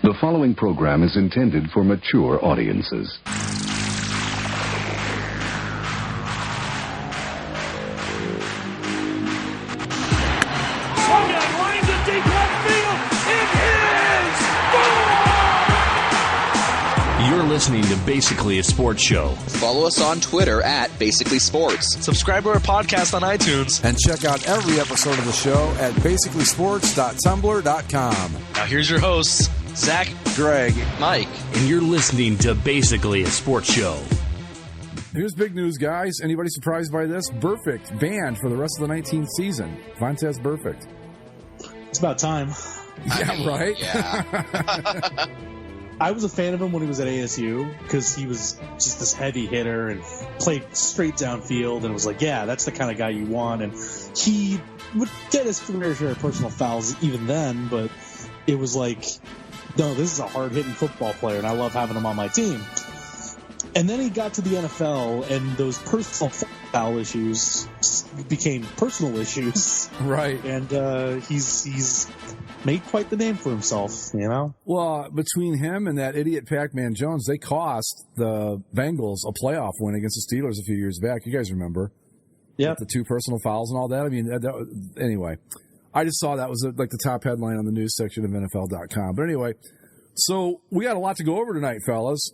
The following program is intended for mature audiences. You're listening to Basically a Sports Show. Follow us on Twitter at Basically Sports. Subscribe to our podcast on iTunes. And check out every episode of the show at basicallysports.tumblr.com. Now here's your hosts, Zach, Greg, Mike. and you're listening to Basically a Sports Show. Here's big news, guys. Anybody surprised by this? Burfict banned for the rest of the 19th season. Vontaze Burfict. It's about time. Right? Yeah. I was a fan of him when he was at ASU because he was just this heavy hitter and played straight downfield, and it was like, yeah, that's the kind of guy you want. And he would get his fair share of personal fouls even then, but it was like, no, this is a hard-hitting football player, and I love having him on my team. And then he got to the NFL, and those personal foul issues became personal issues. Right. And he's made quite the name for himself, you know? Well, between him and that idiot Pac-Man Jones, they cost the Bengals a playoff win against the Steelers a few years back. You guys remember? Yeah. The two personal fouls and all that. I mean, anyway, I just saw that was like the top headline on the news section of NFL.com. But anyway, so we got a lot to go over tonight, fellas.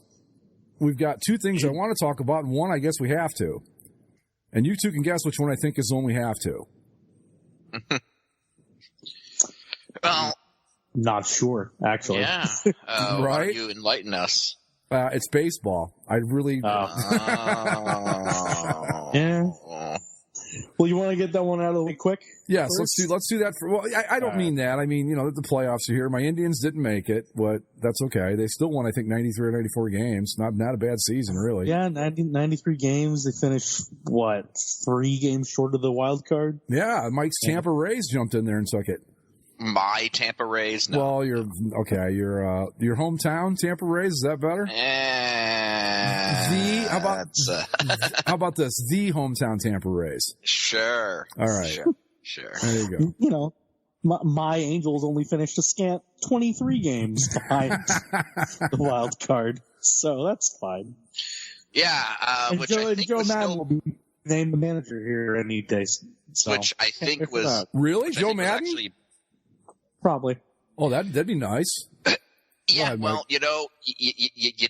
We've got two things I want to talk about, and one I guess we have to. And you two can guess which one I think is the one we have to. Well, Not sure, actually. yeah. Why Right? don't you enlighten us? It's baseball. I really... Yeah. Well, you want to get that one out of the way quick? Yes, first? let's do that. Well, I don't mean that. I mean, the playoffs are here. My Indians didn't make it, but that's okay. They still won, I think, 93 or 94 games. Not a bad season, really. Yeah, 93 games. They finished, 3 games short of the wild card? Yeah, Mike's Tampa Rays jumped in there and took it. My Tampa Rays? No. Well, your hometown Tampa Rays, is that better? How about this? The hometown Tampa Rays. Sure. All right. Sure. There you go. My Angels only finished a scant 23 games behind the wild card, so that's fine. Yeah, And which Joe, I think Joe was Madden still, will be named the manager here any day. So. which I think was Really? which I Joe think was Madden? actually, Probably. Oh, that'd be nice. yeah. ahead, Well, you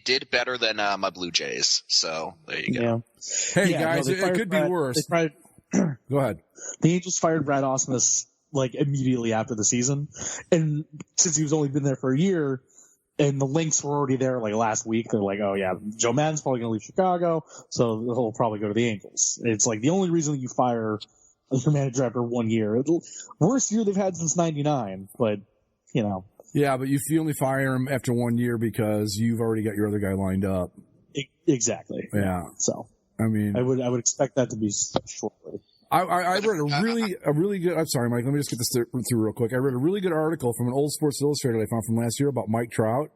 did better than my Blue Jays, so there you go. Yeah. Hey, Yeah, guys, no, it they could be fired worse. Brad- Go ahead. The Angels fired Brad Ausmus immediately after the season, and since he was only been there for a year, and the links were already there last week, they're like, oh yeah, Joe Madden's probably going to leave Chicago, so he'll probably go to the Angels. It's like the only reason you fire your manager after 1 year. Worst year they've had since '99, but Yeah, but you only fire him after 1 year because you've already got your other guy lined up. Exactly. Yeah. So I mean, I would expect that to be shortly. I read a really good. I'm sorry, Mike. Let me just get this through real quick. I read a really good article from an old Sports Illustrated I found from last year about Mike Trout,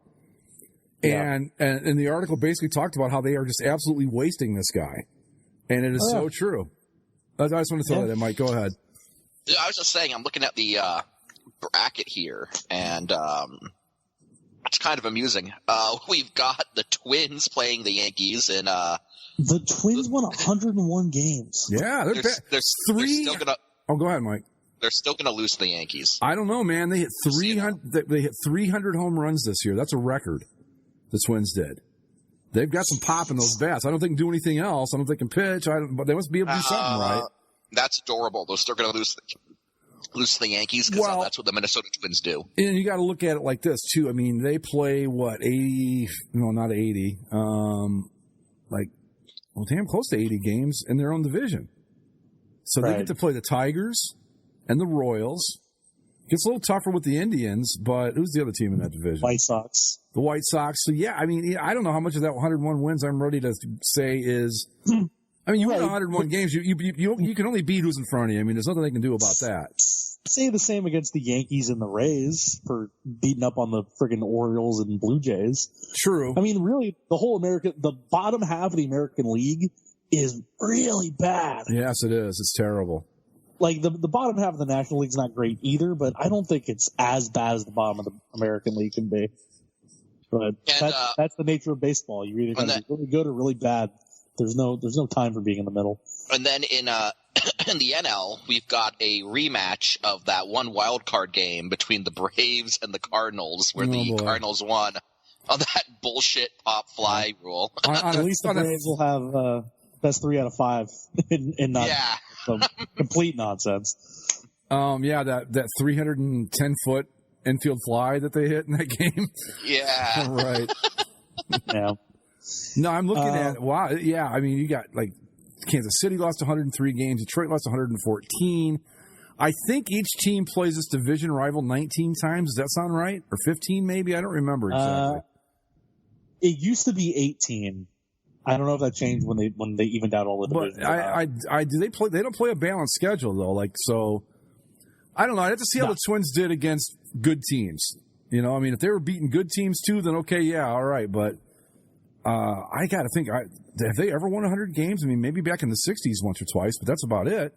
and the article basically talked about how they are just absolutely wasting this guy, and it is so true. I just want to tell you that, Mike. Go ahead. Yeah, I was just saying, I'm looking at the bracket here, and it's kind of amusing. We've got the Twins playing the Yankees, and The Twins won 101 games. Yeah, they're still gonna. Oh, go ahead, Mike. They're still gonna lose to the Yankees. I don't know, man. They hit 300. They hit 300 home runs this year. That's a record. The Twins did. They've got some pop in those bats. I don't think they can do anything else. I don't think they can pitch. But they must be able to do something, right? That's adorable. They're still gonna lose to the Yankees because that's what the Minnesota Twins do. And you got to look at it like this too. I mean, they play 80? No, not 80. Damn close to 80 games in their own division. So they get to play the Tigers and the Royals. Gets a little tougher with the Indians, but who's the other team in that division? White Sox. The White Sox. So, yeah, I mean, I don't know how much of that 101 wins I'm ready to say is – I mean, you win 101 games. You can only beat who's in front of you. I mean, there's nothing they can do about that. Say the same against the Yankees and the Rays for beating up on the friggin' Orioles and Blue Jays. True. I mean, really, the bottom half of the American League is really bad. Yes, it is. It's terrible. The bottom half of the National League's not great either, but I don't think it's as bad as the bottom of the American League can be. But that's the nature of baseball. You're either going to be really good or really bad. There's no time for being in the middle. And then in the NL, we've got a rematch of that one wild card game between the Braves and the Cardinals, where Cardinals won on that bullshit pop fly rule. At least the Braves will have best 3 out of 5 and not some complete nonsense. That 310-foot infield fly that they hit in that game. Yeah. Right. Yeah. No, I'm looking at wow. Yeah, I mean, you got like Kansas City lost 103 games, Detroit lost 114. I think each team plays this division rival 19 times. Does that sound right? Or 15 maybe? I don't remember exactly. It used to be 18. I don't know if that changed when they evened out all the divisions. But they don't play a balanced schedule though. Like, so I don't know. I'd have to see how the Twins did against good teams. You know, I mean, if they were beating good teams too, then okay, yeah, all right. But I got to think, have they ever won 100 games? I mean, maybe back in the 60s once or twice, but that's about it.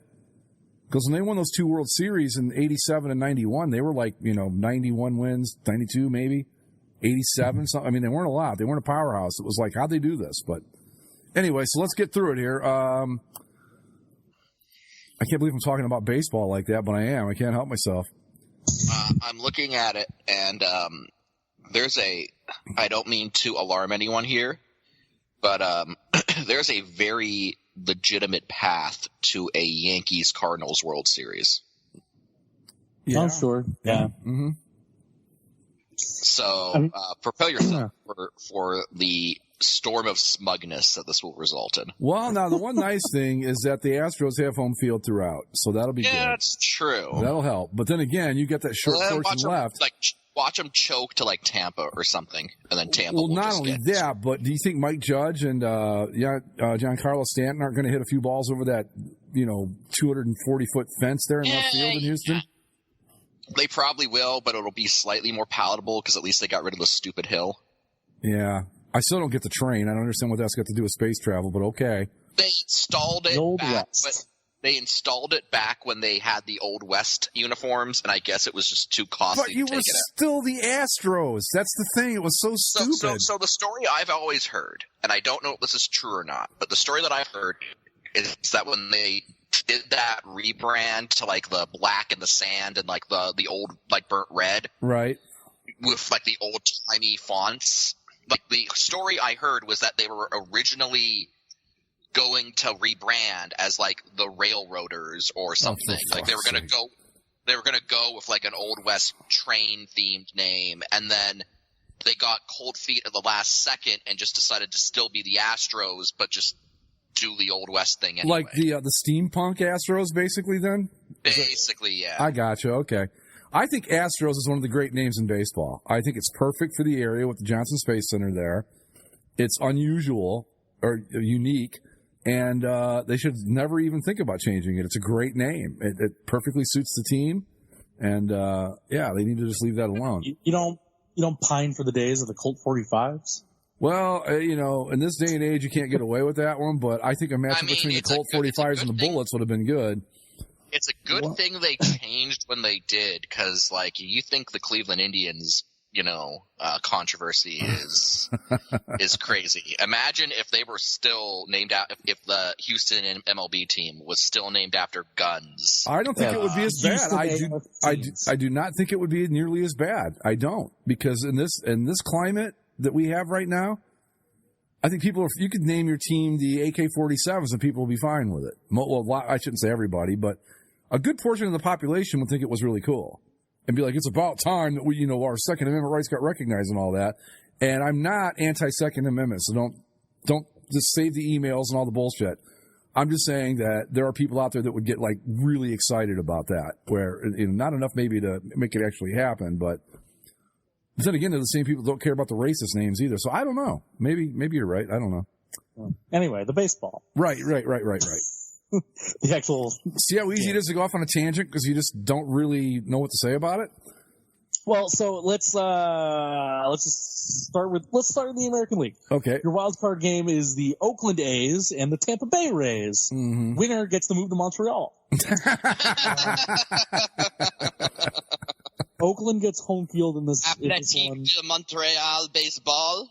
Because when they won those 2 World Series in 87 and 91, they were like, 91 wins, 92 maybe, 87 something. I mean, they weren't a lot. They weren't a powerhouse. It was like, how'd they do this? But anyway, so let's get through it here. I can't believe I'm talking about baseball like that, but I am. I can't help myself. I'm looking at it, and there's I don't mean to alarm anyone here, but there's a very legitimate path to a Yankees-Cardinals World Series. Yeah. Oh, sure. Yeah. Mm-hmm. So prepare yourself for the storm of smugness that this will result in. Well, now the one nice thing is that the Astros have home field throughout, so that'll be good. Yeah, that's true. That'll help. But then again, you get that short portion left. Watch them choke to like Tampa or something, and then Tampa. Well, not only that, but do you think Mike Judge and Giancarlo Stanton aren't going to hit a few balls over that 240-foot fence there in left field in Houston? Yeah. They probably will, but it'll be slightly more palatable because at least they got rid of the stupid hill. Yeah. I still don't get the train. I don't understand what that's got to do with space travel, but okay. They installed it back when they had the Old West uniforms, and I guess it was just too costly. But you were still the Astros. That's the thing. It was so stupid. So the story I've always heard, and I don't know if this is true or not, but the story that I've heard is that when they did that rebrand to like the black and the sand and like the old like burnt red, right, with like the old timey fonts. Like the story I heard was that they were originally going to rebrand as like the Railroaders or something. Like they were going to go with like an Old West train themed name, and then they got cold feet at the last second and just decided to still be the Astros, but just do the Old West thing anyway. Like the steampunk Astros, basically. Then basically, yeah. I gotcha. Okay. I think Astros is one of the great names in baseball. I think it's perfect for the area with the Johnson Space Center there. It's unusual or unique, and they should never even think about changing it. It's a great name. It perfectly suits the team, and they need to just leave that alone. You don't pine for the days of the Colt 45s? Well, in this day and age, you can't get away with that one, but I think a matchup between the Colt 45s and the Bullets would have been good. It's a good thing they changed when they did, because, like, you think the Cleveland Indians, controversy is crazy. Imagine if they were still named out, if the Houston MLB team was still named after guns. I don't think it would be as bad. I do not think it would be nearly as bad. I don't, because in this climate that we have right now, I think you could name your team the AK-47s and people will be fine with it. Well, I shouldn't say everybody, but a good portion of the population would think it was really cool and be like, it's about time that we, our Second Amendment rights got recognized and all that. And I'm not anti-Second Amendment, so don't just save the emails and all the bullshit. I'm just saying that there are people out there that would get like really excited about that, where not enough maybe to make it actually happen, but then again, they're the same people that don't care about the racist names either. So I don't know. Maybe you're right. I don't know. Anyway, the baseball. Right. The actual. See how easy it is to go off on a tangent because you just don't really know what to say about it. Well, so let's start with the American League. Okay. Your wild card game is the Oakland A's and the Tampa Bay Rays. Mm-hmm. Winner gets to move to Montreal. Oakland gets home field in this one. de Montreal baseball.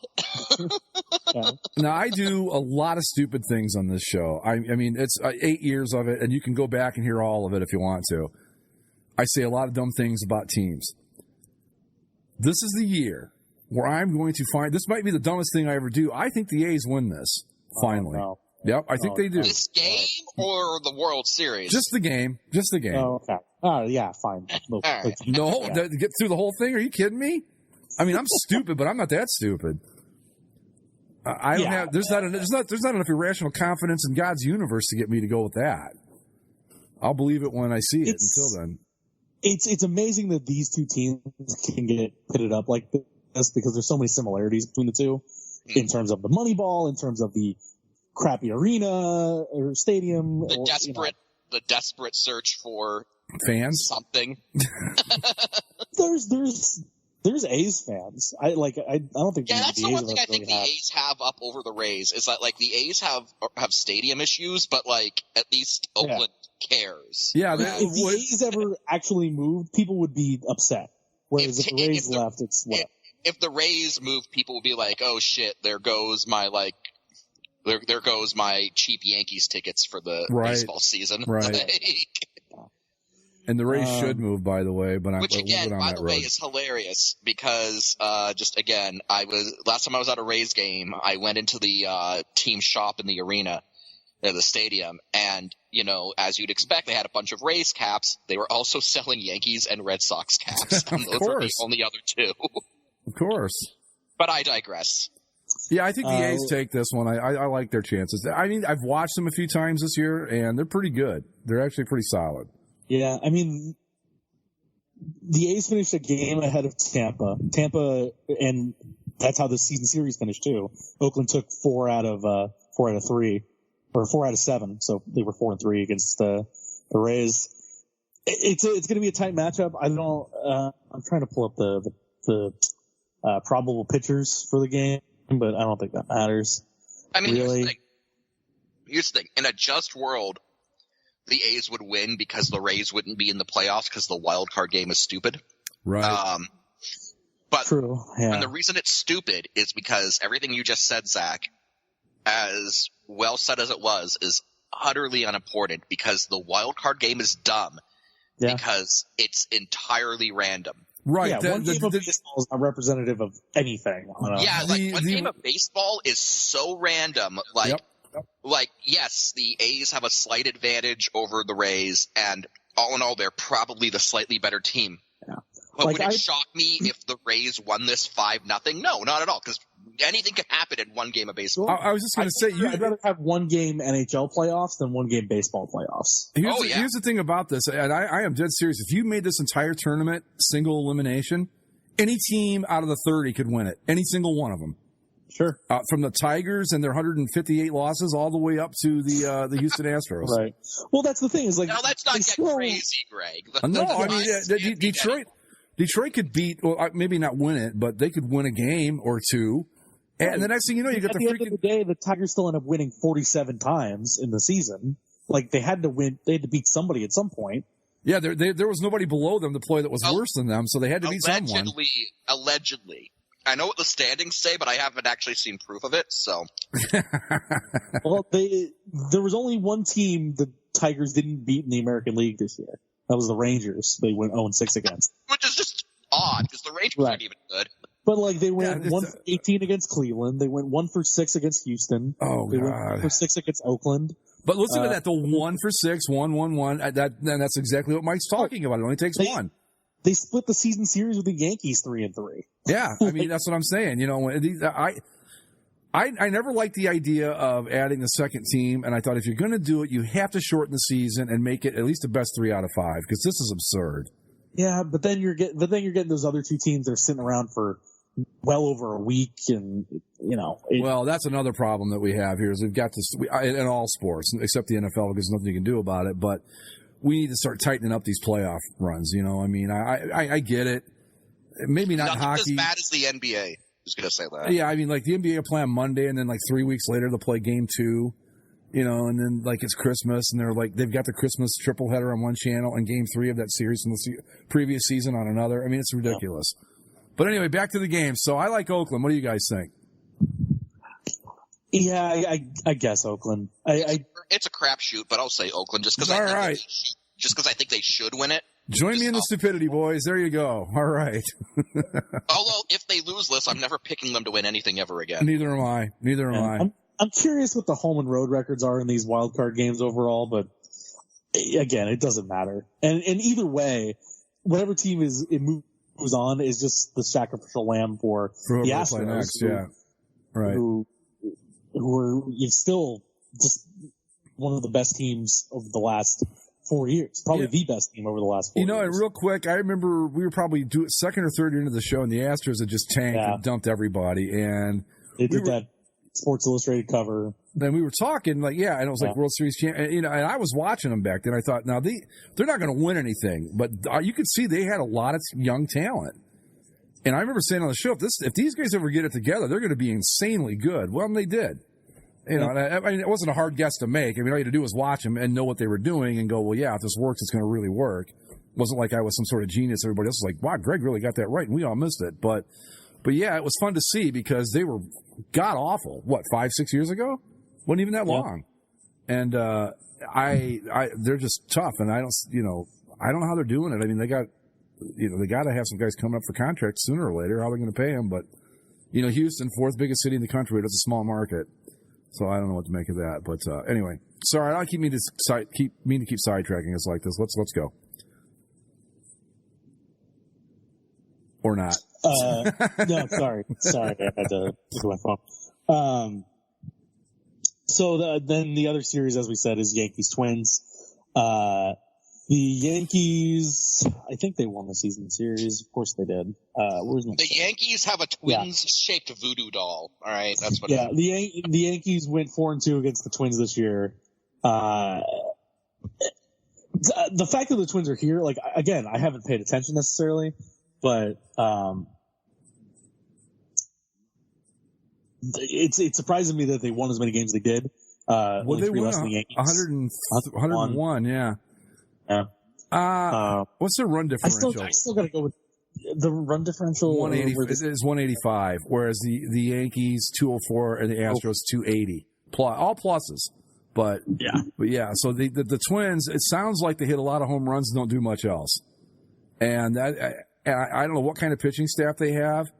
Yeah. Now, I do a lot of stupid things on this show. I mean, it's 8 years of it, and you can go back and hear all of it if you want to. I say a lot of dumb things about teams. This is the year where I'm going to find, this might be the dumbest thing I ever do. I think the A's win this, finally. Oh, no. Yep, I think they do. This game or the World Series? Just the game. Just the game. Oh, okay. Oh, yeah, fine. No, right. No, yeah. Get through the whole thing? Are you kidding me? I mean, I'm stupid, but I'm not that stupid. I don't have. There's not enough irrational confidence in God's universe to get me to go with that. I'll believe it when I see it. Until then, it's amazing that these two teams can get pitted up like this because there's so many similarities between the two in terms of the money ball, in terms of the crappy arena or stadium, the desperate search for fans. Something. There's A's fans. I don't think. Yeah, that's the one thing I think the A's have up over the Rays is that like the A's have stadium issues, but like at least Oakland cares. Yeah, if the A's ever actually moved, people would be upset. Whereas if the Rays left, it's what? If the Rays moved, people would be like, "Oh shit, there goes my cheap Yankees tickets for the baseball season." Right. And the Rays should move, by the way. But which again, by the way, is hilarious because last time I was at a Rays game, I went into the team shop in the arena, the stadium, and as you'd expect, they had a bunch of Rays caps. They were also selling Yankees and Red Sox caps. And those were the only other two. Of course. But I digress. Yeah, I think the A's take this one. I like their chances. I mean, I've watched them a few times this year, and they're pretty good. They're actually pretty solid. Yeah, I mean, the A's finished a game ahead of Tampa, and that's how the season series finished too. Oakland took 4 out of 3, or 4 out of 7, so they were 4-3 against the Rays. It's going to be a tight matchup. I'm trying to pull up the probable pitchers for the game, but I don't think that matters. I mean, really. Here's the thing. In a just world, the A's would win because the Rays wouldn't be in the playoffs because the wild card game is stupid. Right. But true. Yeah. And the reason it's stupid is because everything you just said, Zach, as well said as it was, is utterly unimportant because the wild card game is dumb because it's entirely random. Right. Yeah, one game of baseball is not representative of anything. One game of baseball is so random. Yes, the A's have a slight advantage over the Rays, and all in all, they're probably the slightly better team. Yeah. But would it shock me if the Rays won this 5-0? No, not at all, because anything could happen in one game of baseball. I was just going to say, I'd rather have one game NHL playoffs than one game baseball playoffs. Here's the thing about this, and I am dead serious. If you made this entire tournament single elimination, any team out of the 30 could win it. Any single one of them. Sure. From the Tigers and their 158 losses all the way up to the Houston Astros. Right. Well, that's the thing. Is now let's not get crazy, Greg. No, I mean Detroit could beat. Well, maybe not win it, but they could win a game or two. And the next thing you know, you got at the end of the day, the Tigers still end up winning 47 times in the season. Like they had to win. They had to beat somebody at some point. Yeah, there was nobody below them to play that was worse than them, so they had to beat someone. Allegedly. I know what the standings say, but I haven't actually seen proof of it, so. Well, there was only one team the Tigers didn't beat in the American League this year. That was the Rangers. They went 0-6 against. Which is just odd, because the Rangers aren't even good. But, they went 1-18 against Cleveland. They went 1-6 against Houston. Oh, they God. Went 1-6 against Oakland. But listen to that, the 1-6, 1-1-1. That's exactly what Mike's talking about. It only takes one. They split the season series with the Yankees 3-3. Yeah, I mean that's what I'm saying. I never liked the idea of adding the second team, and I thought if you're going to do it, you have to shorten the season and make it at least the best 3 out of 5 because this is absurd. Yeah, but then you're getting those other two teams that are sitting around for well over a week, and well, that's another problem that we have here is we've got this in all sports except the NFL because there's nothing you can do about it, but. We need to start tightening up these playoff runs. I mean, I get it. Maybe not Nothing hockey. as bad as the NBA. I was going to say that. Yeah, I mean, the NBA will play on Monday, and then 3 weeks later they'll play game 2. and then like it's Christmas, and they've got the Christmas triple header on one channel and Game 3 of that series from the previous season on another. I mean, it's ridiculous. But anyway, back to the game. So I like Oakland. What do you guys think? Yeah, I guess Oakland. It's a crapshoot, but I'll say Oakland just because I think they should win it. Join me in the stupidity, boys. There you go. All right. Although, if they lose this, I'm never picking them to win anything ever again. Neither am I. I'm curious what the home and road records are in these wild card games overall, but again, it doesn't matter. And either way, whatever team it moves on is just the sacrificial lamb for the Astros. Next, yeah. Right. Who are still just one of the best teams of the last 4 years. Probably the best team over the last 4 years. Real quick, I remember we were probably second or third into the show, and the Astros had just tanked and dumped everybody. And they did that Sports Illustrated cover. Then we were talking, and it was like World Series champion. And I was watching them back then. I thought, now they're not going to win anything, but you could see they had a lot of young talent. And I remember saying on the show, if these guys ever get it together, they're going to be insanely good. Well, and they did. And I mean, it wasn't a hard guess to make. I mean, all you had to do was watch them and know what they were doing and go, well, yeah, if this works, it's going to really work. It wasn't like I was some sort of genius. Everybody else was like, wow, Greg really got that right, and we all missed it. But yeah, it was fun to see because they were god-awful. What, 5-6 years ago? Wasn't even that long. And they're just tough, and I don't know how they're doing it. I mean, they got to have some guys coming up for contracts sooner or later. How they're going to pay them, but Houston, fourth biggest city in the country, but it's a small market, so I don't know what to make of that. But anyway, sorry, I don't keep keep sidetracking us like this. Let's go, or not. No, sorry, I had to look at my phone. So then the other series, as we said, is Yankees Twins. The Yankees, I think they won the season series. Of course they did. The Yankees have a Twins-shaped voodoo doll. All right, that's what. Yeah, the Yankees went 4-2 against the Twins this year. The fact that the Twins are here, again, I haven't paid attention necessarily, but it's surprising me that they won as many games as they did. Well, they won 101, yeah. What's their run differential? I still got to go with the run differential. 180 is 185, whereas the Yankees 204 and the Astros 280. All pluses, but yeah. So the Twins, it sounds like they hit a lot of home runs and don't do much else. And I don't know what kind of pitching staff they have,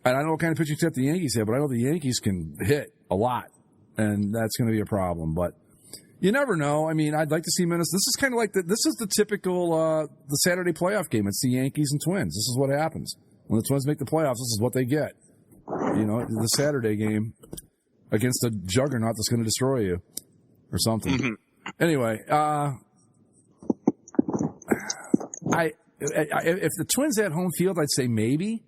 and I don't know what kind of pitching staff the Yankees have, but I know the Yankees can hit a lot, and that's going to be a problem. But you never know. I mean, I'd like to see Minnesota. This is kind of like this is the typical the Saturday playoff game. It's the Yankees and Twins. This is what happens when the Twins make the playoffs. This is what they get. The Saturday game against a juggernaut that's going to destroy you or something. Mm-hmm. Anyway, if the Twins had home field, I'd say maybe,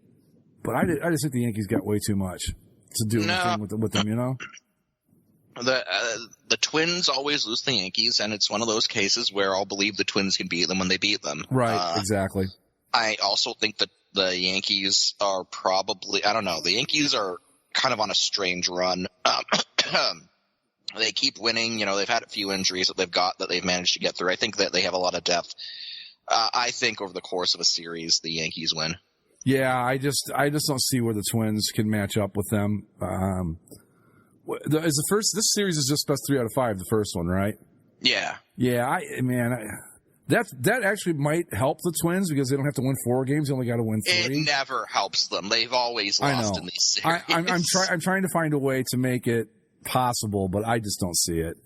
but I just think the Yankees got way too much to do anything with them. The Twins always lose the Yankees, and it's one of those cases where I'll believe the Twins can beat them when they beat them. Right, exactly. I also think that the Yankees are probably – I don't know. The Yankees are kind of on a strange run. They keep winning. They've had a few injuries that they've managed to get through. I think that they have a lot of depth. I think over the course of a series, the Yankees win. Yeah, I just don't see where the Twins can match up with them. This series is just best 3 out of 5, the first one, right? Yeah. Yeah, that actually might help the Twins because they don't have to win 4 games; they only got to win 3. It never helps them. They've always lost in these series. I'm trying to find a way to make it possible, but I just don't see it.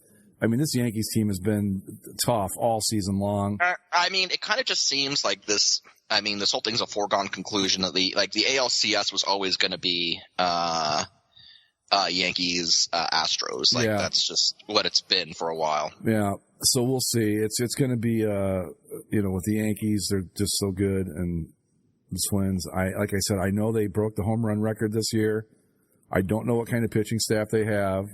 I mean, this Yankees team has been tough all season long. I mean, it kind of just seems like this. I mean, this whole thing's a foregone conclusion that the ALCS was always going to be Yankees, Astros. That's just what it's been for a while. Yeah. So we'll see. It's going to be, with the Yankees, they're just so good. And the Twins, like I said, I know they broke the home run record this year. I don't know what kind of pitching staff they have.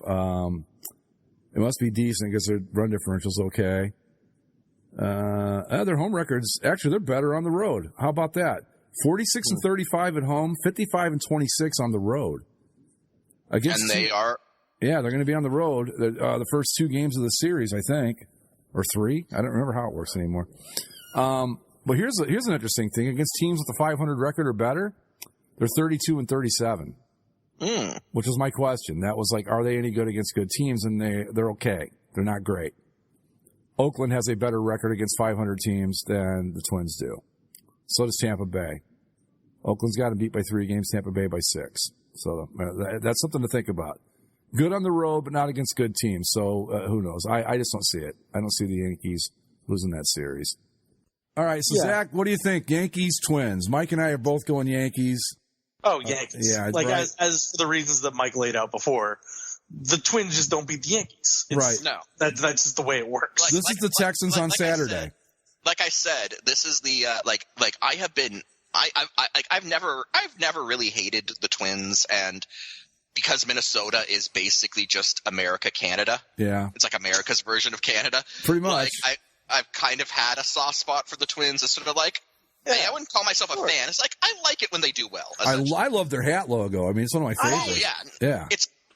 It must be decent because their run differential's okay. Their home records, actually, they're better on the road. How about that? 46-35 at home, 55-26 on the road. And they are Yeah, they're going to be on the road the first 2 games of the series, I think, or 3. I don't remember how it works anymore. But here's an interesting thing. Against teams with a 500 record or better, they're 32-37, which was my question. That was like, are they any good against good teams? And they're okay. They're not great. Oakland has a better record against 500 teams than the Twins do. So does Tampa Bay. Oakland's got them beat by 3 games, Tampa Bay by 6. So that's something to think about. Good on the road, but not against good teams. So who knows? I just don't see it. I don't see the Yankees losing that series. All right, so Zach, what do you think? Yankees, Twins. Mike and I are both going Yankees. Oh, Yankees. Yeah, like right. as for the reasons that Mike laid out before, the Twins just don't beat the Yankees. Right. No. That's just the way it works. This is the Texans on Saturday. Like I said, this is the I have been I've never really hated the Twins, and because Minnesota is basically just America, Canada. Yeah. It's like America's version of Canada. Pretty much. Like, I've kind of had a soft spot for the Twins. It's sort of like, hey, I wouldn't call myself a fan. It's like, I like it when they do well. I love their hat logo. I mean, it's one of my favorites. Yeah.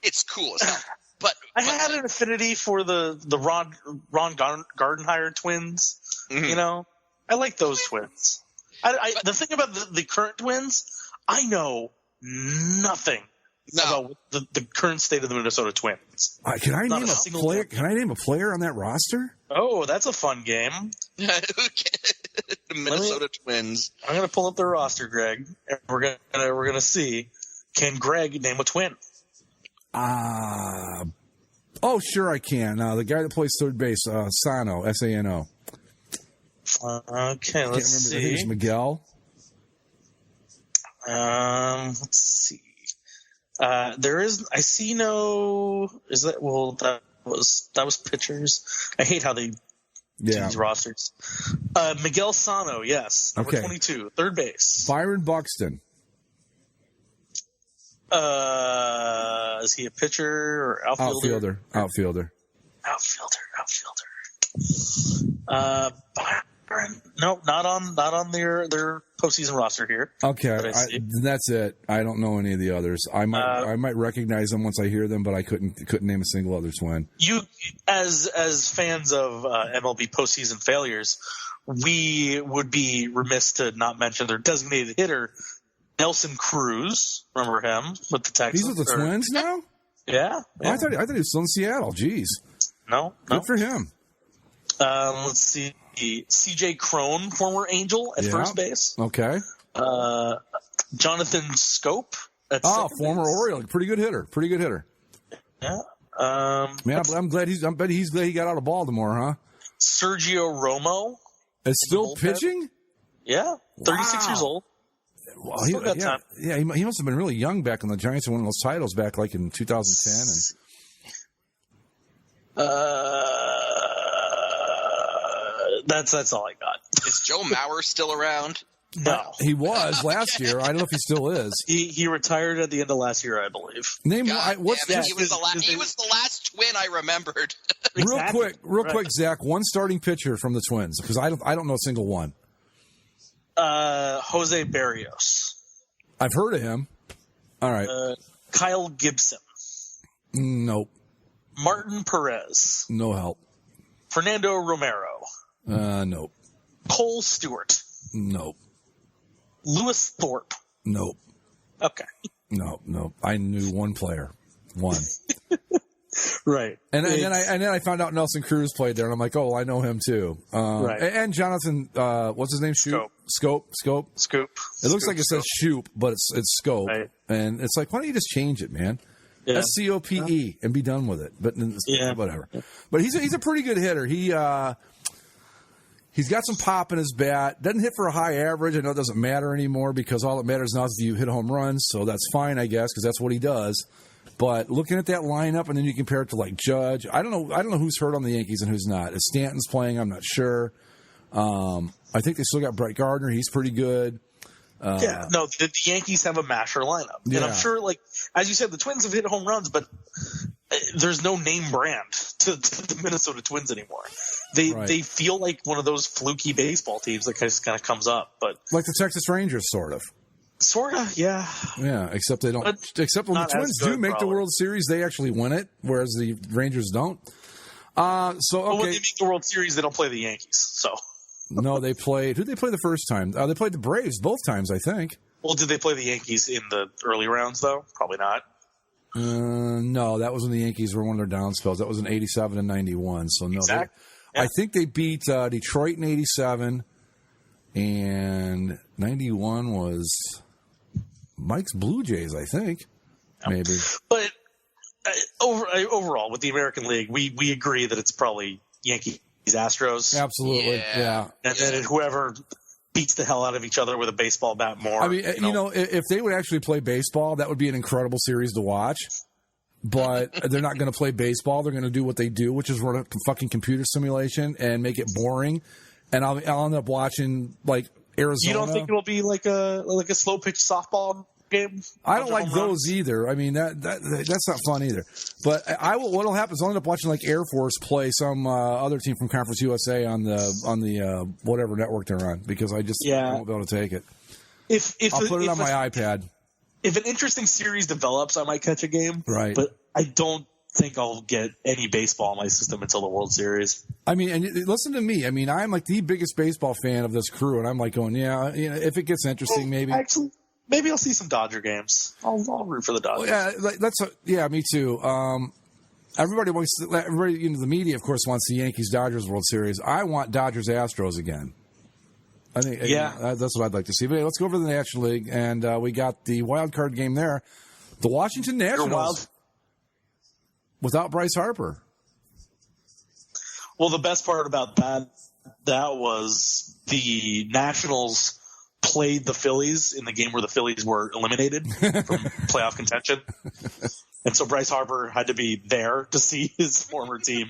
It's cool as hell. But I had an affinity for the Ron Gardenhire twins. Mm-hmm. You know, I like those twins. The thing about the current Twins, I know nothing about the current state of the Minnesota Twins. Can I name a player? Can I name a player on that roster? Oh, that's a fun game. The Minnesota Twins. I'm gonna pull up their roster, Greg, and we're gonna see. Can Greg name a twin? Oh, sure I can. The guy that plays third base, Sano, Sano. Okay, let's see. I think it's Miguel. Let's see. There is. I see no. Is that? Well, that was pitchers. I hate how they do these rosters. Miguel Sano, yes, number 22, third base. Byron Buxton. Is he a pitcher or outfielder? Outfielder. Byron. No, not on their postseason roster here. Okay, that's it. I don't know any of the others. I might recognize them once I hear them, but I couldn't name a single other twin. You, as fans of MLB postseason failures, we would be remiss to not mention their designated hitter, Nelson Cruz. Remember him with the Texans? He's with the Twins now? Yeah. Oh, I thought he was still in Seattle. Jeez. No. Good for him. Let's see. C.J. Crone, former Angel at first base. Okay. Jonathan Scope at former base. Oriole. Pretty good hitter. Yeah. Man, I'm glad he's glad he got out of Baltimore, huh? Sergio Romo. Is still pitching? Yeah. 36 years old. Well, he must have been really young back when the Giants won those titles back like in 2010. That's all I got. Is Joe Mauer still around? No. He was last year. I don't know if he still is. He retired at the end of last year, I believe. He was the last twin I remembered. Real quick, Zach. One starting pitcher from the Twins, because I don't know a single one. Jose Barrios. I've heard of him. All right. Kyle Gibson. Nope. Martin Perez. No help. Fernando Romero. Nope. Cole Stewart. Nope. Lewis Thorpe. Nope. Okay. No. I knew one player. One. Right. And then I found out Nelson Cruz played there, and I'm like, oh, well, I know him too. Right. And Jonathan, what's his name? Scope. It looks like it says Shoop, but it's Scope. Right. And it's like, why don't you just change it, man? Yeah. SCOPE and be done with it. But whatever. But he's a pretty good hitter. He's got some pop in his bat. Doesn't hit for a high average. I know it doesn't matter anymore because all that matters now is do you hit home runs. So that's fine, I guess, because that's what he does. But looking at that lineup, and then you compare it to like Judge. I don't know who's hurt on the Yankees and who's not. If Stanton's playing, I'm not sure. I think they still got Brett Gardner. He's pretty good. The Yankees have a masher lineup, and I'm sure, like as you said, the Twins have hit home runs, but there's no name brand to the Minnesota Twins anymore. They feel like one of those fluky baseball teams that just kind of comes up, but like the Texas Rangers, sort of. Sorta, yeah. Yeah, except they don't. But except when the not Twins as good, do make the probably. World Series, they actually win it, whereas the Rangers don't. So But when okay, they make the World Series, they don't play the Yankees. So, no, they played. Who did they play the first time? They played the Braves both times, I think. well, did they play the Yankees in the early rounds though? Probably not. No, that was when the Yankees were one of their down spells. That was in '87 and '91. So no, Exactly. I think they beat Detroit in '87, and '91 was Mike's Blue Jays, I think, maybe. But overall, with the American League, we agree that it's probably Yankees, Astros, Absolutely, yeah. and then whoever beats the hell out of each other with a baseball bat more. I mean, if they would actually play baseball, that would be an incredible series to watch. But they're not going to play baseball. They're going to do what they do, which is run a fucking computer simulation and make it boring. And I'll end up watching like Arizona. You don't think it'll be like a slow pitch softball game? I don't like those either. I mean that's not fun either. But what'll happen is I'll end up watching like Air Force play some other team from Conference USA on the whatever network they're on because I just won't be able to take it. If I'll put it on my iPad. If an interesting series develops, I might catch a game. Right. But I don't think I'll get any baseball in my system until the World Series. I mean, and listen to me. I mean, I'm like the biggest baseball fan of this crew, and I'm like going, if it gets interesting, maybe. Actually, maybe I'll see some Dodger games. I'll root for the Dodgers. Yeah, me too. Everybody, the media, of course, wants the Yankees-Dodgers World Series. I want Dodgers-Astros again. I think, that's what I'd like to see. But let's go over to the National League, and we got the wild card game there. The Washington Nationals without Bryce Harper. Well, the best part about that was the Nationals played the Phillies in the game where the Phillies were eliminated from playoff contention. And so Bryce Harper had to be there to see his former team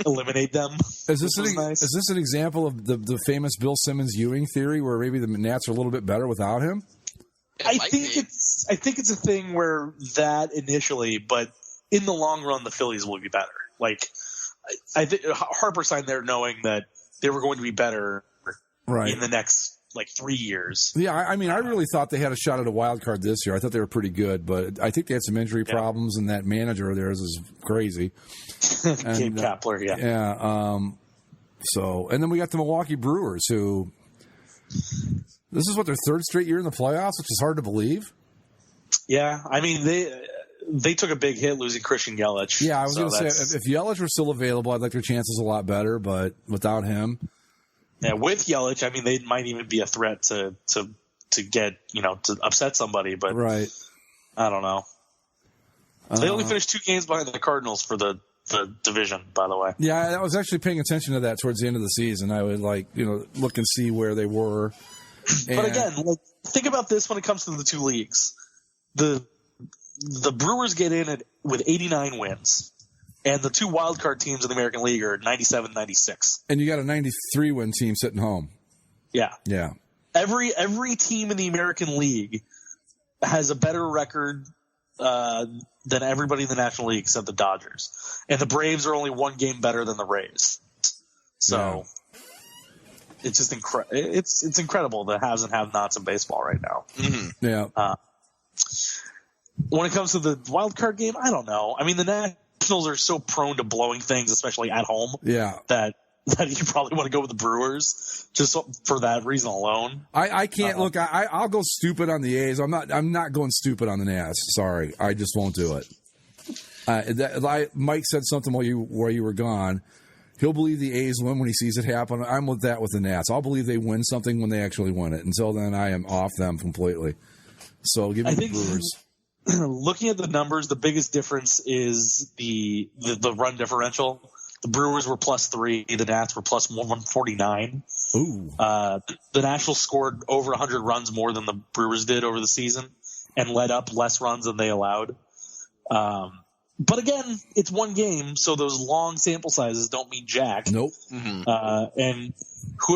eliminate them. Is this an example of the famous Bill Simmons Ewing theory where maybe the Nats are a little bit better without him? I think it's a thing where that initially, but in the long run, the Phillies will be better. Like I think Harper signed there knowing that they were going to be better in the next 3 years. Yeah, I mean, I really thought they had a shot at a wild card this year. I thought they were pretty good, but I think they had some injury problems, and that manager of theirs is crazy. Gabe Kapler, Yeah. So, and then we got the Milwaukee Brewers, who this is their third straight year in the playoffs, which is hard to believe. Yeah, I mean they took a big hit losing Christian Yelich. Yeah, I was going to say if Yelich were still available, I'd like their chances a lot better, but without him. Yeah, with Yelich, I mean, they might even be a threat to get, to upset somebody, but I don't know. They only finished 2 games behind the Cardinals for the division, by the way. Yeah, I was actually paying attention to that towards the end of the season. I would look and see where they were. But again, think about this when it comes to the two leagues. The Brewers get in with 89 wins. And the 2 wildcard teams in the American League are 97-96. And you got a 93-win team sitting home. Yeah. Yeah. Every team in the American League has a better record than everybody in the National League except the Dodgers. And the Braves are only 1 game better than the Rays. So it's just it's incredible the haves and have-nots in baseball right now. Mm-hmm. Yeah. When it comes to the wild card game, I don't know. I mean, the Nationals are so prone to blowing things, especially at home. Yeah. That you probably want to go with the Brewers just for that reason alone. I can't look. I'll go stupid on the A's. I'm not going stupid on the Nats. Sorry, I just won't do it. Mike said something while you were gone. He'll believe the A's win when he sees it happen. I'm with that with the Nats. I'll believe they win something when they actually win it. Until then, I am off them completely. So give me the Brewers. Looking at the numbers, the biggest difference is the run differential. The Brewers were +3. The Nats were +149. Ooh. The Nationals scored over 100 runs more than the Brewers did over the season and let up less runs than they allowed. But again, it's 1 game, so those long sample sizes don't mean jack. Nope. Mm-hmm. And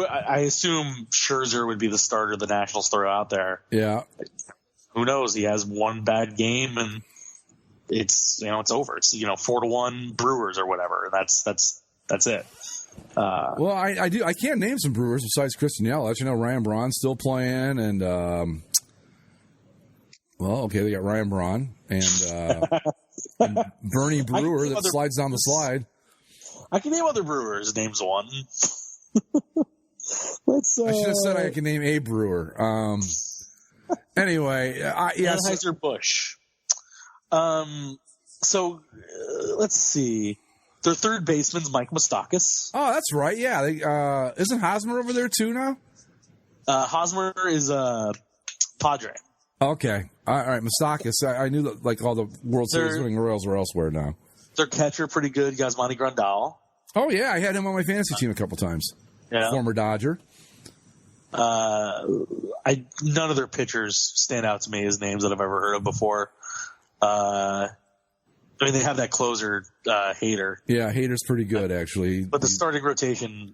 I assume Scherzer would be the starter the Nationals throw out there. Yeah. Who knows? He has 1 bad game and it's over. It's 4-1 Brewers or whatever. That's it. Well, I can't name some Brewers besides Christian Yelich. I know Ryan Braun's still playing, and Well, okay, they got Ryan Braun and Bernie Brewer that slides down the slide. I can name other Brewers. Names one. I should have said I can name a Brewer. Anyway, yes. Anheuser-Busch. So let's see. Their third baseman's Mike Moustakas. Oh, that's right. Yeah, isn't Hosmer over there too now? Hosmer is Padre. Okay, all right. Moustakas. I knew that like all the World Series winning Royals were elsewhere now. Their catcher, pretty good, Yasmani Grandal. Oh yeah, I had him on my fantasy team a couple times. Yeah. Former Dodger. None of their pitchers stand out to me as names that I've ever heard of before. I mean, they have that closer, Hader. Yeah, Hader's pretty good, actually. But the starting rotation,